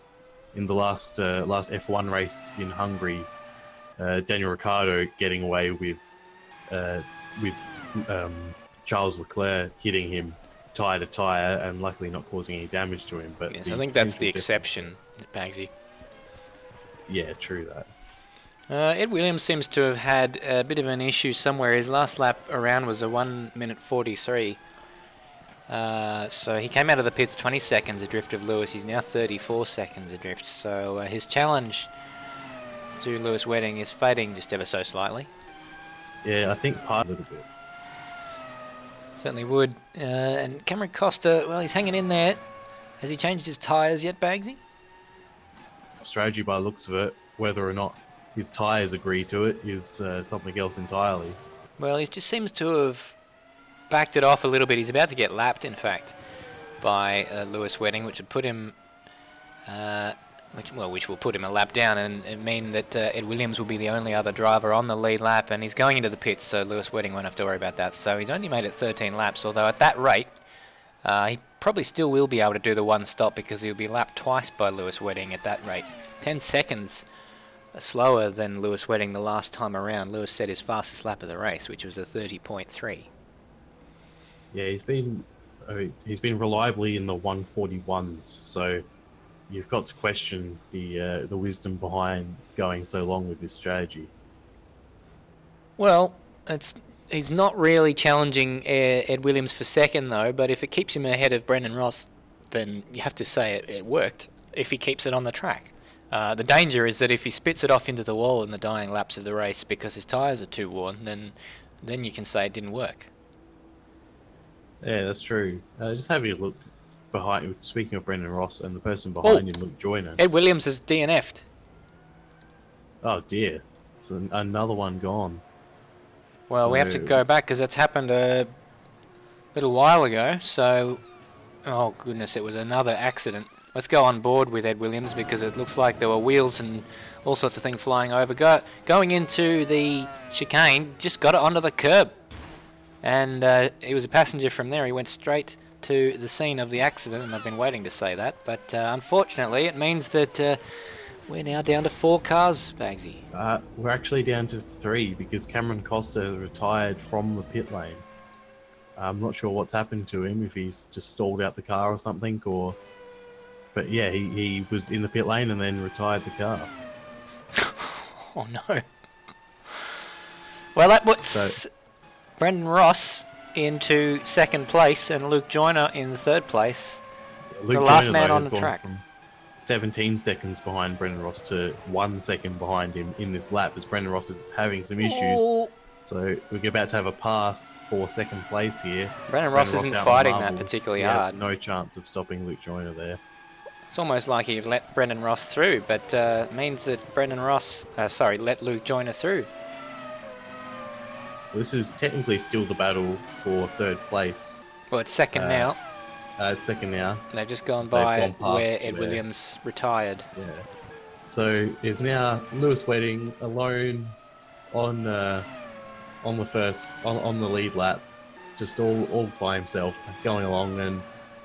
in the last F1 race in Hungary, Daniel Ricciardo getting away with Charles Leclerc hitting him tyre to tyre and luckily not causing any damage to him. But yes, I think that's the exception, Bagsy. Yeah, true that. Ed Williams seems to have had a bit of an issue somewhere. His last lap around was a 1:43. So he came out of the pits 20 seconds adrift of Lewis. He's now 34 seconds adrift. So his challenge to Lewis Wedding is fading just ever so slightly. Yeah, I think part a little bit. Certainly would. And Cameron Costa, well, he's hanging in there. Has he changed his tyres yet, Bagsy? Strategy by the looks of it. Whether or not his tyres agree to it is something else entirely. Well, he just seems to have backed it off a little bit. He's about to get lapped, in fact, by Lewis Wedding, which would put him, which will put him a lap down, and mean that Ed Williams will be the only other driver on the lead lap, and he's going into the pits, so Lewis Wedding won't have to worry about that. So he's only made it 13 laps, although at that rate, he probably still will be able to do the one stop because he'll be lapped twice by Lewis Wedding at that rate. 10 seconds slower than Lewis Wedding the last time around. Lewis set his fastest lap of the race, which was a 30.3. Yeah, he's been reliably in the 141s, so you've got to question the wisdom behind going so long with this strategy. Well, he's not really challenging Ed Williams for second though, but if it keeps him ahead of Brendan Ross, then you have to say it worked if he keeps it on the track. The danger is that if he spits it off into the wall in the dying laps of the race because his tyres are too worn, then you can say it didn't work. Yeah, that's true. Just having a look behind. Speaking of Brendan Ross and the person behind him, Luke Joyner. Ed Williams has DNF'd. Oh dear, it's another one gone. Well, we have to go back because that's happened a little while ago. So, oh goodness, it was another accident. Let's go on board with Ed Williams because it looks like there were wheels and all sorts of things flying over. Going into the chicane, just got it onto the curb. And he was a passenger from there. He went straight to the scene of the accident, and I've been waiting to say that. But unfortunately, it means that we're now down to 4 cars, Bagsy. We're actually down to 3 because Cameron Costa retired from the pit lane. I'm not sure what's happened to him, if he's just stalled out the car or something, or... But yeah, he was in the pit lane and then retired the car. Oh no. Well, that puts Brendan Ross into second place and Luke Joyner in the third place. Luke last Joyner, man though, on has the gone track. From 17 seconds behind Brendan Ross to 1 second behind him in this lap, as Brendan Ross is having some issues. Oh. So we're about to have a pass for second place here. Brendan Ross isn't out on fighting that marbles. particularly He hard. has no chance of stopping Luke Joyner there. It's almost like he let Brendan Ross through, but means that Brendan Ross, let Luke Joyner through. Well, this is technically still the battle for third place. Well, it's second now. It's second now. They've just gone So they've by gone past where Ed where- Williams retired. Yeah. So it's now Lewis Wedding alone on the lead lap, just all by himself, going along and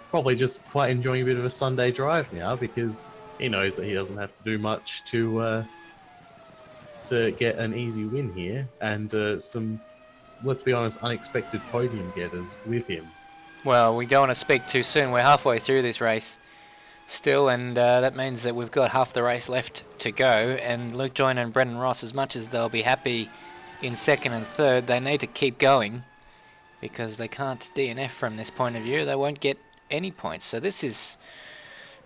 probably just quite enjoying a bit of a Sunday drive now, because he knows that he doesn't have to do much to get an easy win here, and some, let's be honest, unexpected podium getters with him. Well, we don't want to speak too soon. We're halfway through this race still, and that means that we've got half the race left to go. And Luke Joyner and Brendan Ross, as much as they'll be happy in second and third, they need to keep going, because they can't DNF from this point of view. They won't get any points. So this is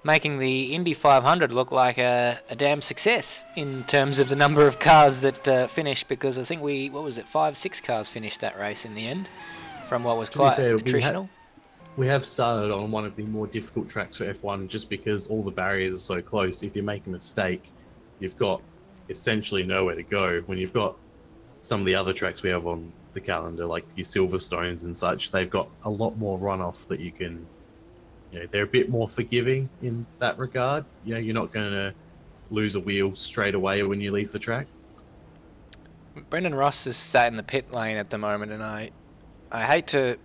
making the Indy 500 look like a damn success in terms of the number of cars that finished, because I think 5-6 cars finished that race in the end, from what was quite attritional. We have started on one of the more difficult tracks for F1, just because all the barriers are so close. If you make a mistake, you've got essentially nowhere to go. When you've got some of the other tracks we have on the calendar, like your Silverstones and such, they've got a lot more runoff that you can, they're a bit more forgiving in that regard. You're not going to lose a wheel straight away when you leave the track. Brendan Ross is sat in the pit lane at the moment, and I hate to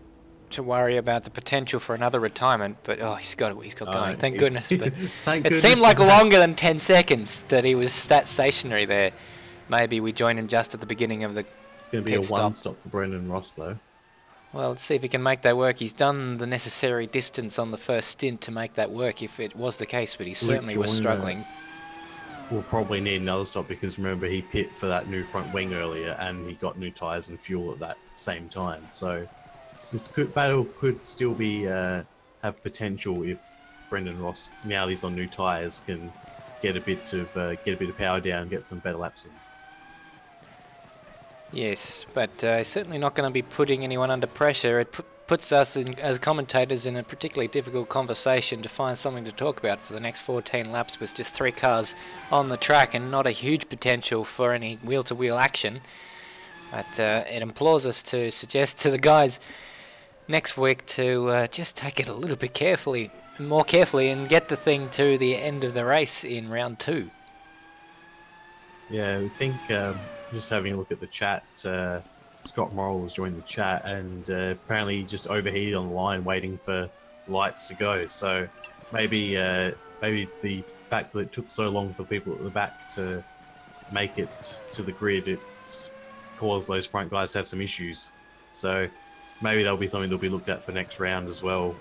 worry about the potential for another retirement, but he's got going. Thank goodness. But it seemed like longer than 10 seconds that he was stationary there. Maybe we join him just at the beginning of the. It's going to be a one-stop for Brendan Ross, though. Well, let's see if he can make that work. He's done the necessary distance on the first stint to make that work, if it was the case, but he certainly was struggling. We'll probably need another stop, because remember, he pit for that new front wing earlier, and he got new tyres and fuel at that same time. So this battle could still be have potential if Brendan Ross, now he's on new tyres, can get a bit of power down, get some better laps in. Yes, but certainly not going to be putting anyone under pressure. It puts us as commentators in a particularly difficult conversation to find something to talk about for the next 14 laps, with just 3 cars on the track and not a huge potential for any wheel-to-wheel action. But it implores us to suggest to the guys next week to just take it a little bit more carefully, and get the thing to the end of the race in round 2. Yeah, I think just having a look at the chat, Scott Morrill has joined the chat, and apparently he just overheated on the line waiting for lights to go. So maybe the fact that it took so long for people at the back to make it to the grid, it's caused those front guys to have some issues. So maybe that'll be something that'll be looked at for next round as well.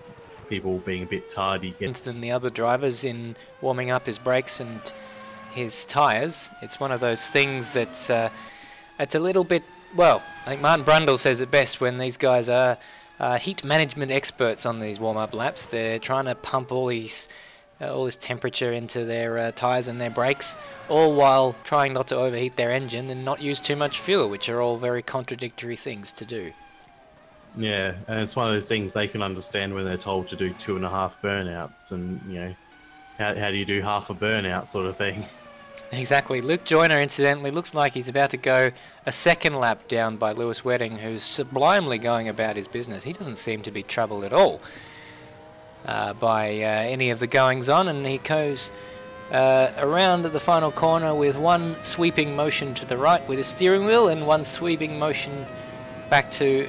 People being a bit tardy. Than the other drivers in warming up his brakes and his tyres. It's one of those things that's it's a little bit, well, I think Martin Brundle says it best when these guys are heat management experts on these warm-up laps. They're trying to pump all this temperature into their tyres and their brakes, all while trying not to overheat their engine and not use too much fuel, which are all very contradictory things to do. Yeah, and it's one of those things they can understand when they're told to do 2.5 burnouts, and how do you do half a burnout sort of thing. Exactly. Luke Joyner, incidentally, looks like he's about to go a second lap down by Lewis Wedding, who's sublimely going about his business. He doesn't seem to be troubled at all by any of the goings-on, and he goes around the final corner with one sweeping motion to the right with his steering wheel, and one sweeping motion back to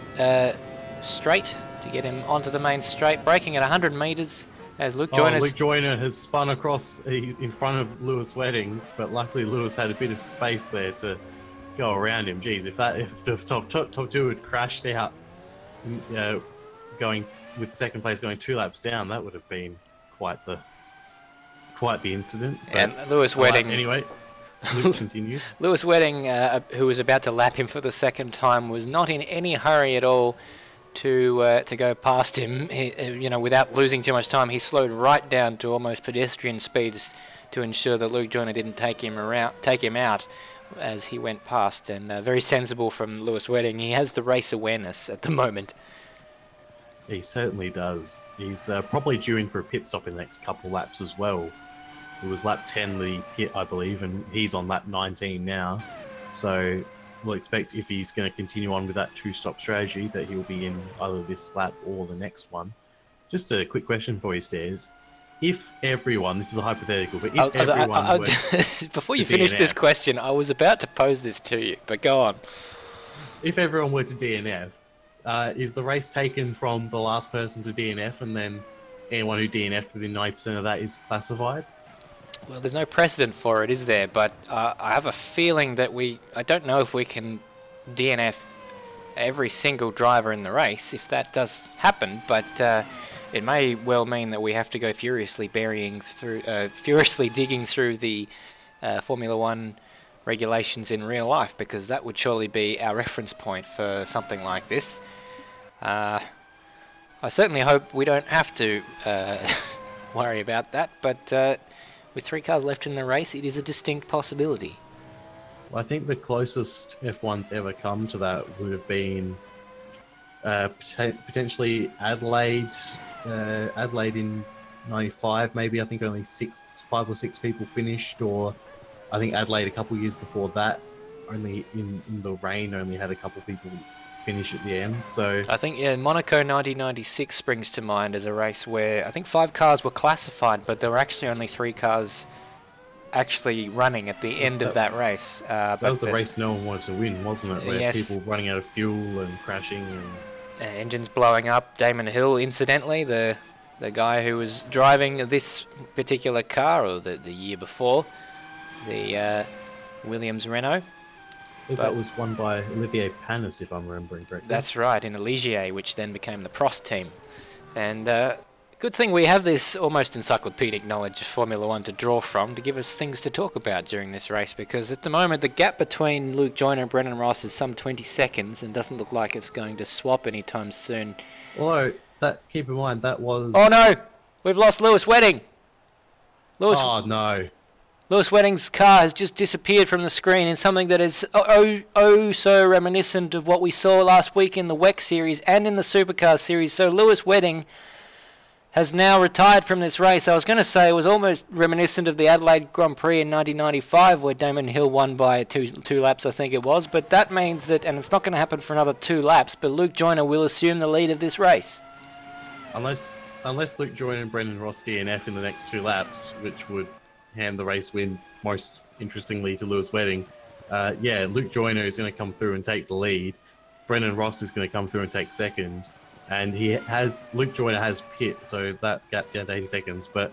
straight to get him onto the main straight, braking at 100 metres as Luke Joyner has spun across in front of Lewis Wedding, but luckily Lewis had a bit of space there to go around him. Geez, if the top two had crashed out, going with second place going 2 laps down, that would have been quite the incident. And Lewis Wedding. Anyway, Luke continues. Lewis Wedding, who was about to lap him for the second time, was not in any hurry at all to go past him, you know, without losing too much time. He slowed right down to almost pedestrian speeds to ensure that Luke Joyner didn't take him out as he went past. And very sensible from Lewis Wedding. He has the race awareness at the moment. He certainly does. He's probably due in for a pit stop in the next couple laps as well. It was lap 10 the pit, I believe, and he's on lap 19 now. So we'll expect, if he's going to continue on with that two-stop strategy, that he'll be in either this lap or the next one. Just a quick question for you, Stairs. If everyone, this is a hypothetical, but if everyone were before you finish this question, I was about to pose this to you, but go on. If everyone were to DNF, is the race taken from the last person to DNF, and then anyone who DNF'd within 90% of that is classified? Well, there's no precedent for it, is there? But I have a feeling that I don't know if we can DNF every single driver in the race, if that does happen, but it may well mean that we have to go furiously digging through the Formula One regulations in real life, because that would surely be our reference point for something like this. I certainly hope we don't have to worry about that, but with 3 cars left in the race, it is a distinct possibility. Well, I think the closest F1's ever come to that would have been potentially Adelaide. Adelaide in '95, maybe. I think only 5 or 6 people finished, or I think Adelaide a couple of years before that, only in the rain, only had a couple of people finish at the end. So I think, yeah, Monaco 1996 springs to mind as a race where I think 5 cars were classified, but there were actually only 3 cars actually running at the end of that race. That was the race no one wanted to win, wasn't it? Where yes. People running out of fuel and crashing and engines blowing up. Damon Hill, incidentally, the guy who was driving this particular car, or the year before, the Williams Renault. That was won by Olivier Panis, if I'm remembering correctly. That's right, in a Ligier, which then became the Prost team. And good thing we have this almost encyclopedic knowledge of Formula One to draw from to give us things to talk about during this race, because at the moment the gap between Luke Joyner and Brendan Ross is some 20 seconds and doesn't look like it's going to swap anytime soon. Although, keep in mind, that was... Oh no! We've lost Lewis Wedding! Oh no. Lewis Wedding's car has just disappeared from the screen in something that is oh so reminiscent of what we saw last week in the WEC series and in the Supercar series. So Lewis Wedding has now retired from this race. I was going to say it was almost reminiscent of the Adelaide Grand Prix in 1995, where Damon Hill won by two laps, I think it was. But that means that, and it's not going to happen for another 2 laps, but Luke Joyner will assume the lead of this race. Unless Luke Joyner and Brendan Ross DNF in the next 2 laps, which would hand the race win most interestingly to Lewis Wedding. Luke Joyner is going to come through and take the lead. Brendan Ross is going to come through and take second. And Luke Joyner has pit, so that gap down to 80 seconds. But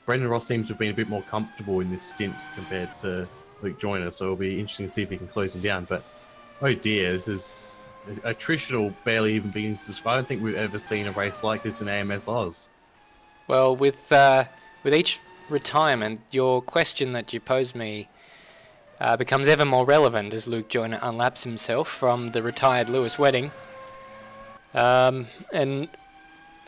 Brendan Ross seems to have been a bit more comfortable in this stint compared to Luke Joyner, so it'll be interesting to see if he can close him down. But oh dear, this is attritional barely even begins to describe. I don't think we've ever seen a race like this in AMS Oz. Well, with each retirement, your question that you posed me becomes ever more relevant as Luke Joyner unlaps himself from the retired Lewis Wedding. And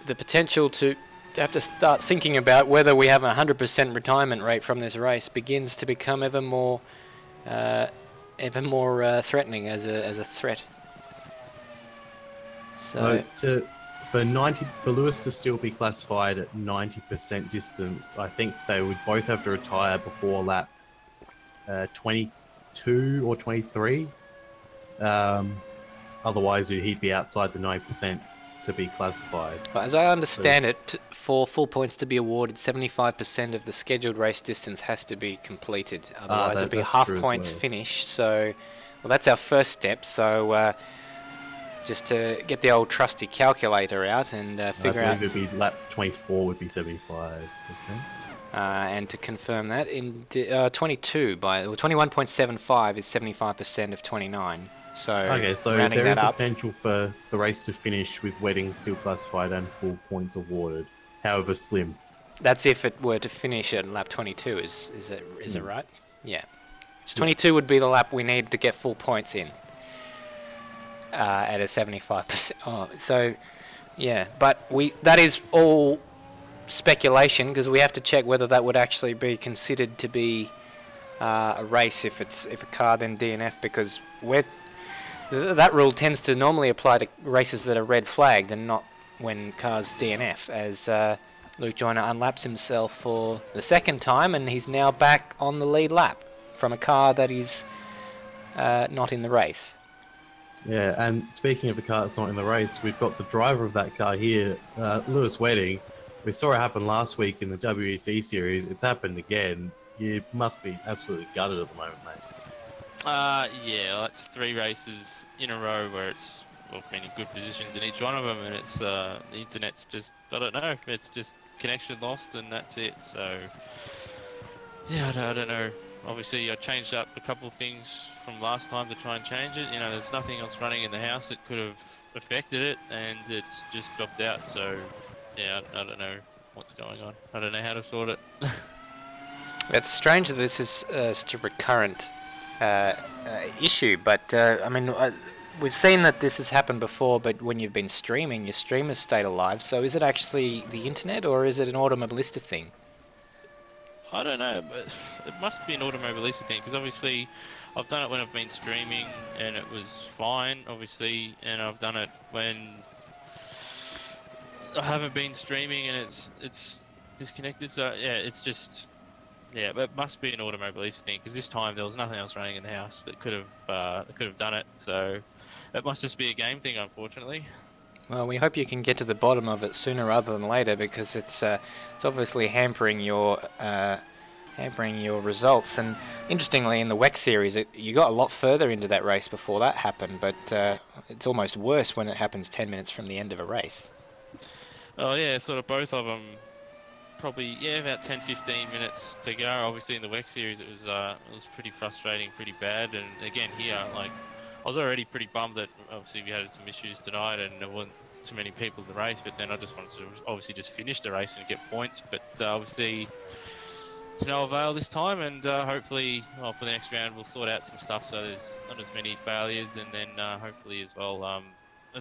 the potential to have to start thinking about whether we have a 100% retirement rate from this race begins to become ever more threatening as a threat. So for Lewis to still be classified at 90% distance, I think they would both have to retire before lap 22 or 23. Otherwise, he'd be outside the 9% to be classified. Well, as I understand it, for full points to be awarded, 75% of the scheduled race distance has to be completed. Otherwise, it'll be half points finish. So, well, that's our first step. So, just to get the old trusty calculator out and figure out... I believe it'd be lap 24 would be 75%. And to confirm that, in 21.75 is 75% of 29. So there is the potential for the race to finish with Wedding still classified and full points awarded, however slim. That's if it were to finish at lap 22, is it right? Yeah. So 22 would be the lap we need to get full points in. at a 75%. Oh, so, yeah, but that is all speculation, because we have to check whether that would actually be considered to be a race if a car then DNF, because that rule tends to normally apply to races that are red flagged and not when cars DNF, as Luke Joyner unlaps himself for the second time, and he's now back on the lead lap from a car that is not in the race. Yeah, and speaking of a car that's not in the race, we've got the driver of that car here, Lewis Wedding. We saw it happen last week in the WEC series. It's happened again. You must be absolutely gutted at the moment, mate. Yeah, that's 3 races in a row where we've been in good positions in each one of them, and it's the internet's just, I don't know, it's just connection lost, and that's it. So yeah, I don't know. Obviously, I changed up a couple of things from last time to try and change it. You know, there's nothing else running in the house that could have affected it, and it's just dropped out. So yeah, I don't know what's going on. I don't know how to sort it. It's strange that this is such a recurrent issue, but I mean, we've seen that this has happened before, but when you've been streaming, your stream has stayed alive. So is it actually the internet, or is it an Automobilista thing? I don't know, but it must be an Automobilista thing, because obviously I've done it when I've been streaming and it was fine, obviously, and I've done it when I haven't been streaming and it's disconnected. So yeah, it's just, yeah, but it must be an Automobilista thing, because this time there was nothing else running in the house that could have done it. So it must just be a game thing, unfortunately. Well, we hope you can get to the bottom of it sooner rather than later, because it's obviously hampering your results. And interestingly, in the WEC series, you got a lot further into that race before that happened, but it's almost worse when it happens 10 minutes from the end of a race. Oh yeah, sort of both of them. Probably, yeah, about 10-15 minutes to go. Obviously in the WEC series it was pretty frustrating, pretty bad, and again here, like, I was already pretty bummed that obviously we had some issues tonight and there weren't too many people in the race, but then I just wanted to obviously just finish the race and get points, but obviously to no avail this time, and hopefully, well, for the next round we'll sort out some stuff so there's not as many failures, and then hopefully as well I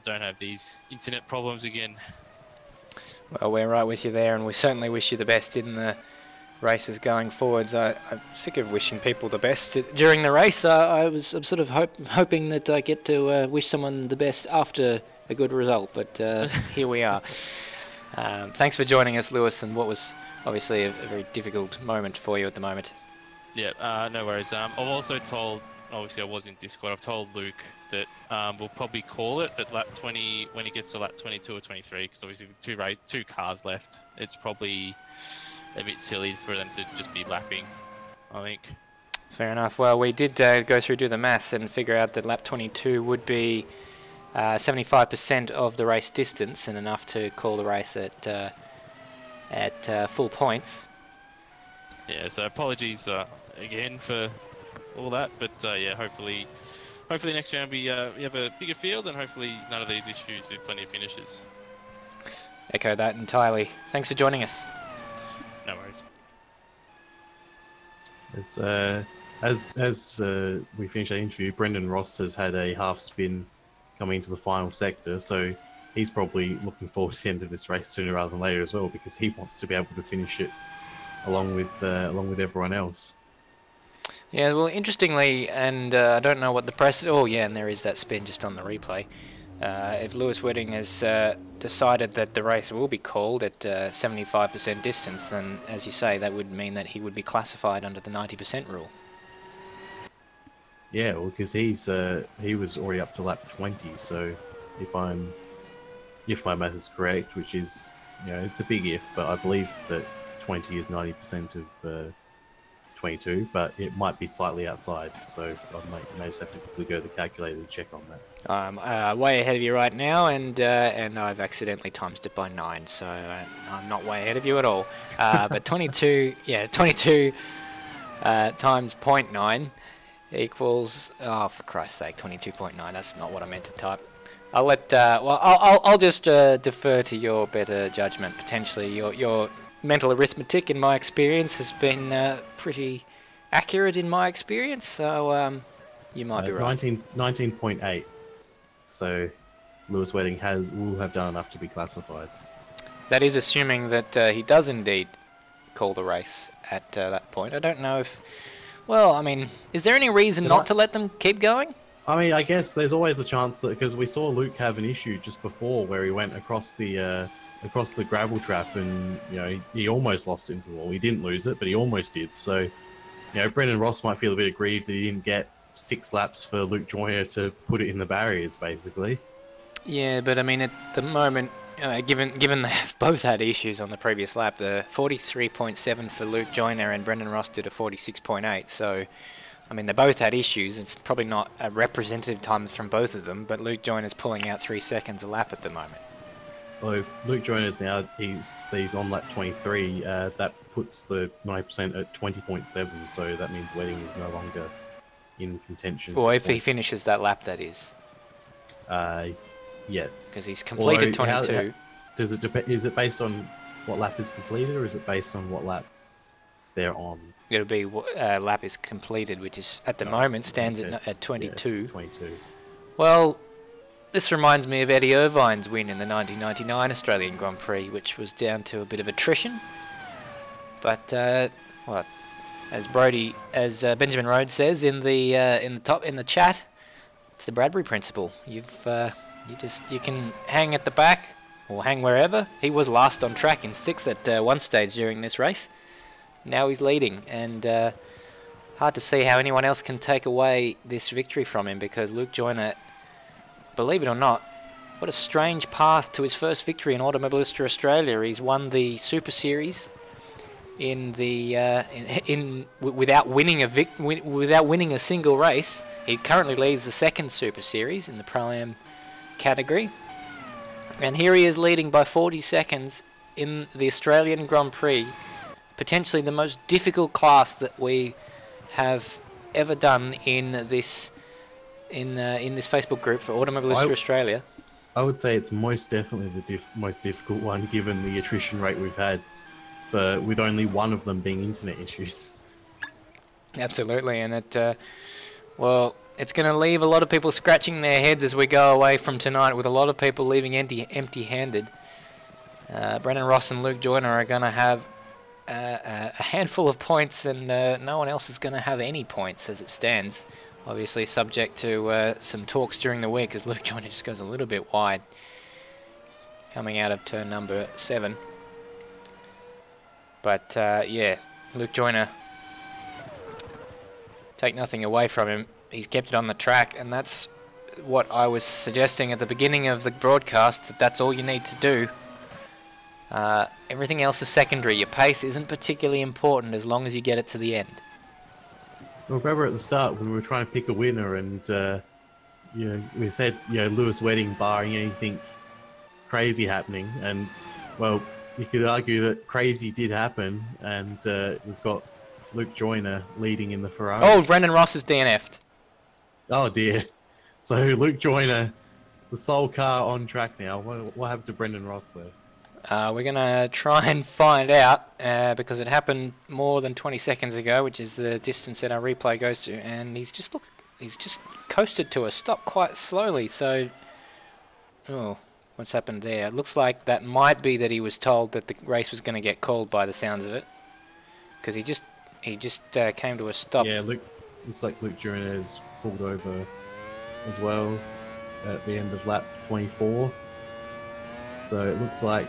don't have these internet problems again. Well, we're right with you there, and we certainly wish you the best in the races going forwards. I'm sick of wishing people the best during the race. I'm sort of hoping that I get to wish someone the best after a good result, but here we are. Thanks for joining us, Lewis, and what was obviously a very difficult moment for you at the moment. Yeah, no worries. I've also told, obviously I was in Discord, I've told Luke that we'll probably call it at lap 20 when he gets to lap 22 or 23, because obviously with two cars left, it's probably a bit silly for them to just be lapping, I think. Fair enough. Well, we did go through, do the maths, and figure out that lap 22 would be 75% of the race distance, and enough to call the race at full points. Yeah, so apologies again for all that, but yeah, hopefully next round we have a bigger field, and hopefully none of these issues with plenty of finishes. Echo that entirely. Thanks for joining us. No worries. It's, as we finish that interview, Brendan Ross has had a half spin coming into the final sector, so he's probably looking forward to the end of this race sooner rather than later as well, because he wants to be able to finish it along with everyone else. Yeah, well, interestingly, and I don't know what the press... Oh, yeah, and there is that spin just on the replay. If Lewis Wedding has decided that the race will be called at 75% distance, then, as you say, that would mean that he would be classified under the 90% rule. Yeah, well, because he was already up to lap 20, so if my math is correct, which is, you know, it's a big if, but I believe that 20 is 90% of 22, but it might be slightly outside, so I may just have to quickly go to the calculator to check on that. I'm way ahead of you right now, and I've accidentally times it by 9, so I'm not way ahead of you at all. But 22, yeah, 22 times 0.9 equals, oh, for Christ's sake, 22.9. That's not what I meant to type. I'll let, I'll just defer to your better judgment. Potentially, your mental arithmetic, in my experience, has been pretty accurate in my experience, so you might be right. 19.8. So Lewis Wedding will have done enough to be classified. That is assuming that he does indeed call the race at that point. I don't know if... Well, I mean, is there any reason not to let them keep going? I mean, I guess there's always a chance that... Because we saw Luke have an issue just before where he went across the gravel trap and, you know, he almost lost it into the wall. He didn't lose it, but he almost did. So, you know, Brendan Ross might feel a bit aggrieved that he didn't get 6 laps for Luke Joyner to put it in the barriers, basically. Yeah, but I mean, at the moment, given they have both had issues on the previous lap, the 43.7 for Luke Joyner and Brendan Ross did a 46.8. So, I mean, they both had issues. It's probably not a representative time from both of them, but Luke Joyner's pulling out 3 seconds a lap at the moment. Well, Luke Joyner's now, he's on lap 23. That puts the 9% at 20.7, so that means Wedding is no longer in contention. Well, if he finishes that lap, that is. Yes. Because he's completed 22. Does it depend? Is it based on what lap is completed, or is it based on what lap they're on? It'll be what lap is completed, which is at the moment stands at 22. Yeah, 22. Well, this reminds me of Eddie Irvine's win in the 1999 Australian Grand Prix, which was down to a bit of attrition. But well, as Benjamin Rhodes says in the chat, it's the Bradbury principle. You can hang at the back or hang wherever. He was last on track in 6th at one stage during this race. Now he's leading, and hard to see how anyone else can take away this victory from him, because Luke Joyner, believe it or not, what a strange path to his first victory in Automobilista Australia. He's won the Super Series without winning a single race. He currently leads the 2nd Super Series in the Pro-Am category, and here he is leading by 40 seconds in the Australian Grand Prix, potentially the most difficult class that we have ever done in this Facebook group for Automobilista Australia. I would say it's most definitely the most difficult one, given the attrition rate we've had, with only one of them being internet issues. Absolutely, and well, it's going to leave a lot of people scratching their heads as we go away from tonight, with a lot of people leaving empty-handed. Brendan Ross and Luke Joyner are going to have a handful of points, and no one else is going to have any points as it stands. Obviously subject to some talks during the week, as Luke Joyner just goes a little bit wide coming out of turn number 7. But yeah, Luke Joyner, take nothing away from him, he's kept it on the track, and that's what I was suggesting at the beginning of the broadcast, that's all you need to do. Everything else is secondary. Your pace isn't particularly important as long as you get it to the end. Well, remember at the start when we were trying to pick a winner, and we said Lewis Wedding barring anything crazy happening, and well, you could argue that crazy did happen, and we've got Luke Joyner leading in the Ferrari. Oh, Brendan Ross is DNF'd. Oh dear. So Luke Joyner, the sole car on track now. What happened to Brendan Ross there? We're going to try and find out, because it happened more than 20 seconds ago, which is the distance that our replay goes to, and he's just coasted to a stop quite slowly. So, oh, what's happened there? It looks like that might be that he was told that the race was going to get called, by the sounds of it, because he just came to a stop. Yeah, looks like Luke Joyner has pulled over as well at the end of lap 24. So it looks like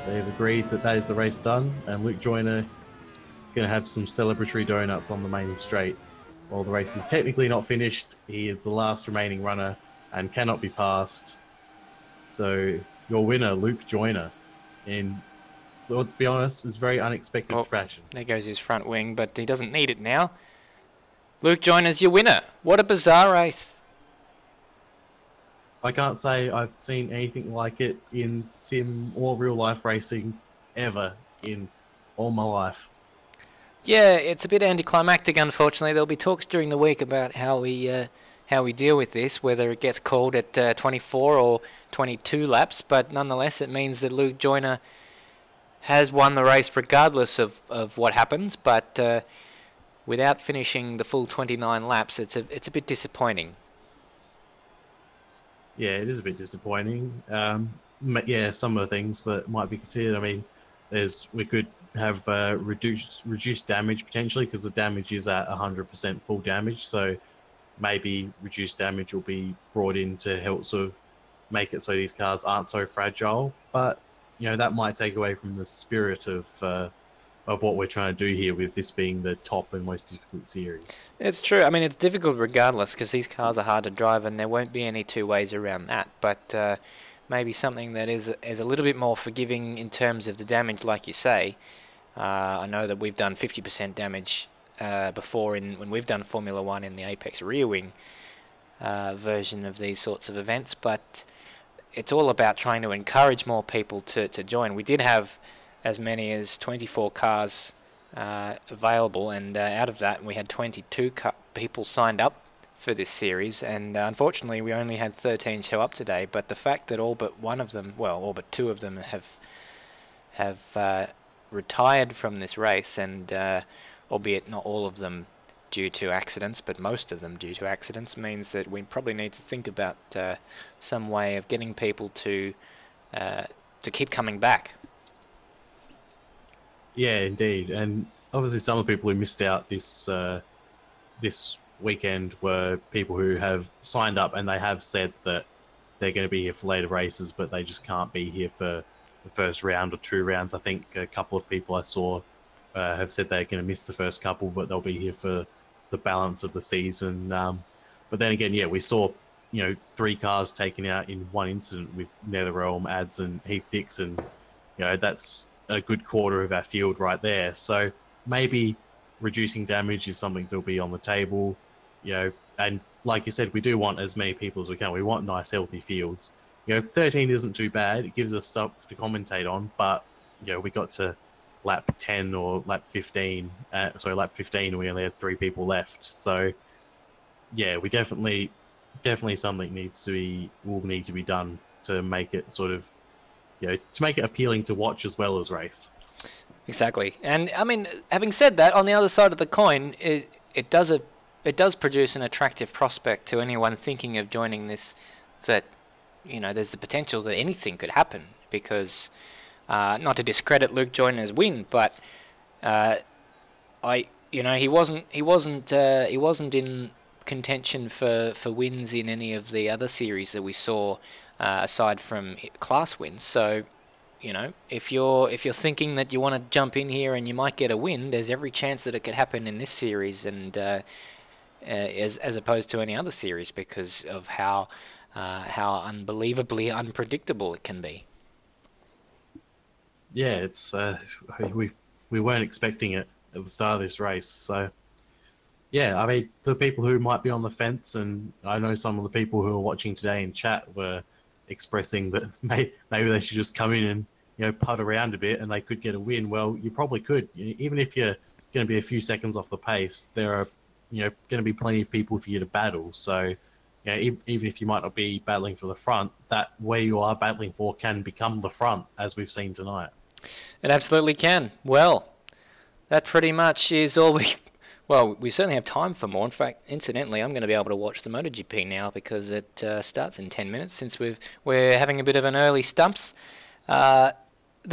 they've agreed that is the race done, and Luke Joyner is going to have some celebratory donuts on the main straight. While the race is technically not finished, he is the last remaining runner and cannot be passed. So your winner, Luke Joyner, in, let's be honest, is very unexpected fashion. There goes his front wing, but he doesn't need it now. Luke Joyner's your winner. What a bizarre race. I can't say I've seen anything like it in sim or real life racing ever in all my life. Yeah, it's a bit anticlimactic, unfortunately. There'll be talks during the week about how we deal with this, whether it gets called at 24 or 22 laps, but nonetheless it means that Luke Joyner has won the race regardless of what happens, but without finishing the full 29 laps, it's a bit disappointing. Yeah, it is a bit disappointing. Yeah, some of the things that might be considered. I mean, we could have reduced damage potentially, because the damage is at 100% full damage. So maybe reduced damage will be brought in to help sort of make it so these cars aren't so fragile. But that might take away from the spirit of what we're trying to do here, with this being the top and most difficult series. It's true. I mean, it's difficult regardless, because these cars are hard to drive, and there won't be any two ways around that. But maybe something that is a little bit more forgiving in terms of the damage, like you say. I know that we've done 50% damage before when we've done Formula 1 in the Apex rear wing version of these sorts of events, but it's all about trying to encourage more people to join. We did have as many as 24 cars available, and out of that we had 22 people signed up for this series, and unfortunately we only had 13 show up today. But the fact that all but one of them, well, all but two of them have retired from this race, and albeit not all of them due to accidents, but most of them due to accidents, means that we probably need to think about some way of getting people to keep coming back. Yeah, indeed. And obviously some of the people who missed out this weekend were people who have signed up, and they have said that they're going to be here for later races, but they just can't be here for the first round or two rounds. I think a couple of people I saw have said they're going to miss the first couple, but they'll be here for the balance of the season. But then again, yeah, we saw 3 cars taken out in one incident with NetherRealm, Ads, and Heath Dixon. That's a good quarter of our field right there. So maybe reducing damage is something that'll be on the table. And like you said, we do want as many people as we can. We want nice, healthy fields. 13 isn't too bad. It gives us stuff to commentate on, but we got to lap 10 or lap 15. Lap 15, and we only had 3 people left. So yeah, we definitely something will need to be done to make it sort of to make it appealing to watch as well as race. Exactly. And I mean, having said that, on the other side of the coin, it does produce an attractive prospect to anyone thinking of joining this, that there's the potential that anything could happen, because not to discredit Luke Joyner's win, but he wasn't in contention for wins in any of the other series that we saw, aside from class wins. So if you're thinking that you want to jump in here and you might get a win, there's every chance that it could happen in this series, and as opposed to any other series, because of how unbelievably unpredictable it can be. Yeah, it's we weren't expecting it at the start of this race. So yeah, I mean, the people who might be on the fence, and I know some of the people who are watching today in chat were expressing that maybe they should just come in and putt around a bit and they could get a win. Well, you probably could. Even if you're going to be a few seconds off the pace, there are going to be plenty of people for you to battle. So even if you might not be battling for the front, that where you are battling for can become the front, as we've seen tonight. It absolutely can. Well, that pretty much is all we... Well, we certainly have time for more. In fact, incidentally, I'm going to be able to watch the MotoGP now, because it starts in 10 minutes, since we're having a bit of an early stumps. The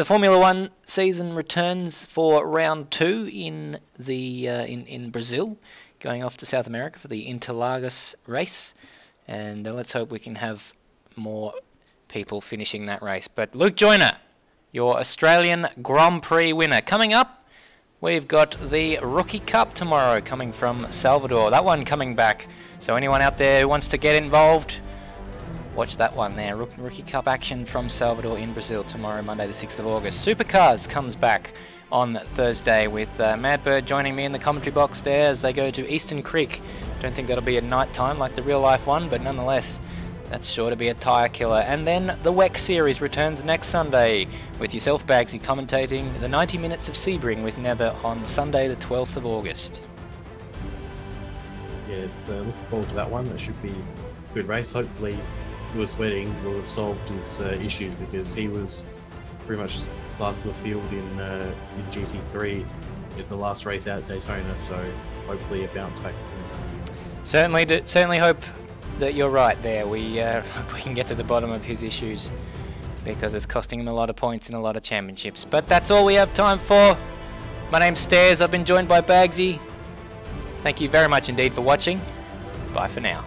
Formula 1 season returns for round 2 in Brazil, going off to South America for the Interlagos race, and let's hope we can have more people finishing that race. But Luke Joyner, your Australian Grand Prix winner, coming up. We've got the Rookie Cup tomorrow coming from Salvador. That one coming back. So anyone out there who wants to get involved, watch that one there. Rookie Cup action from Salvador in Brazil tomorrow, Monday the 6th of August. Supercars comes back on Thursday with Madbird joining me in the commentary box there as they go to Eastern Creek. Don't think that'll be at night time like the real life one, but nonetheless, that's sure to be a tyre killer. And then the WEC series returns next Sunday with yourself, Bagzy, commentating the 90 minutes of Sebring with Nether on Sunday the 12th of August. Yeah, it's looking forward to that one. That should be a good race. Hopefully Lewis Wedding will have solved his issues, because he was pretty much last of the field in GT3 at the last race out at Daytona, so hopefully a bounce back for him. Certainly hope that you're right there. We can get to the bottom of his issues because it's costing him a lot of points in a lot of championships. But that's all we have time for. My name's Stairs. I've been joined by Bagzy. Thank you very much indeed for watching. Bye for now.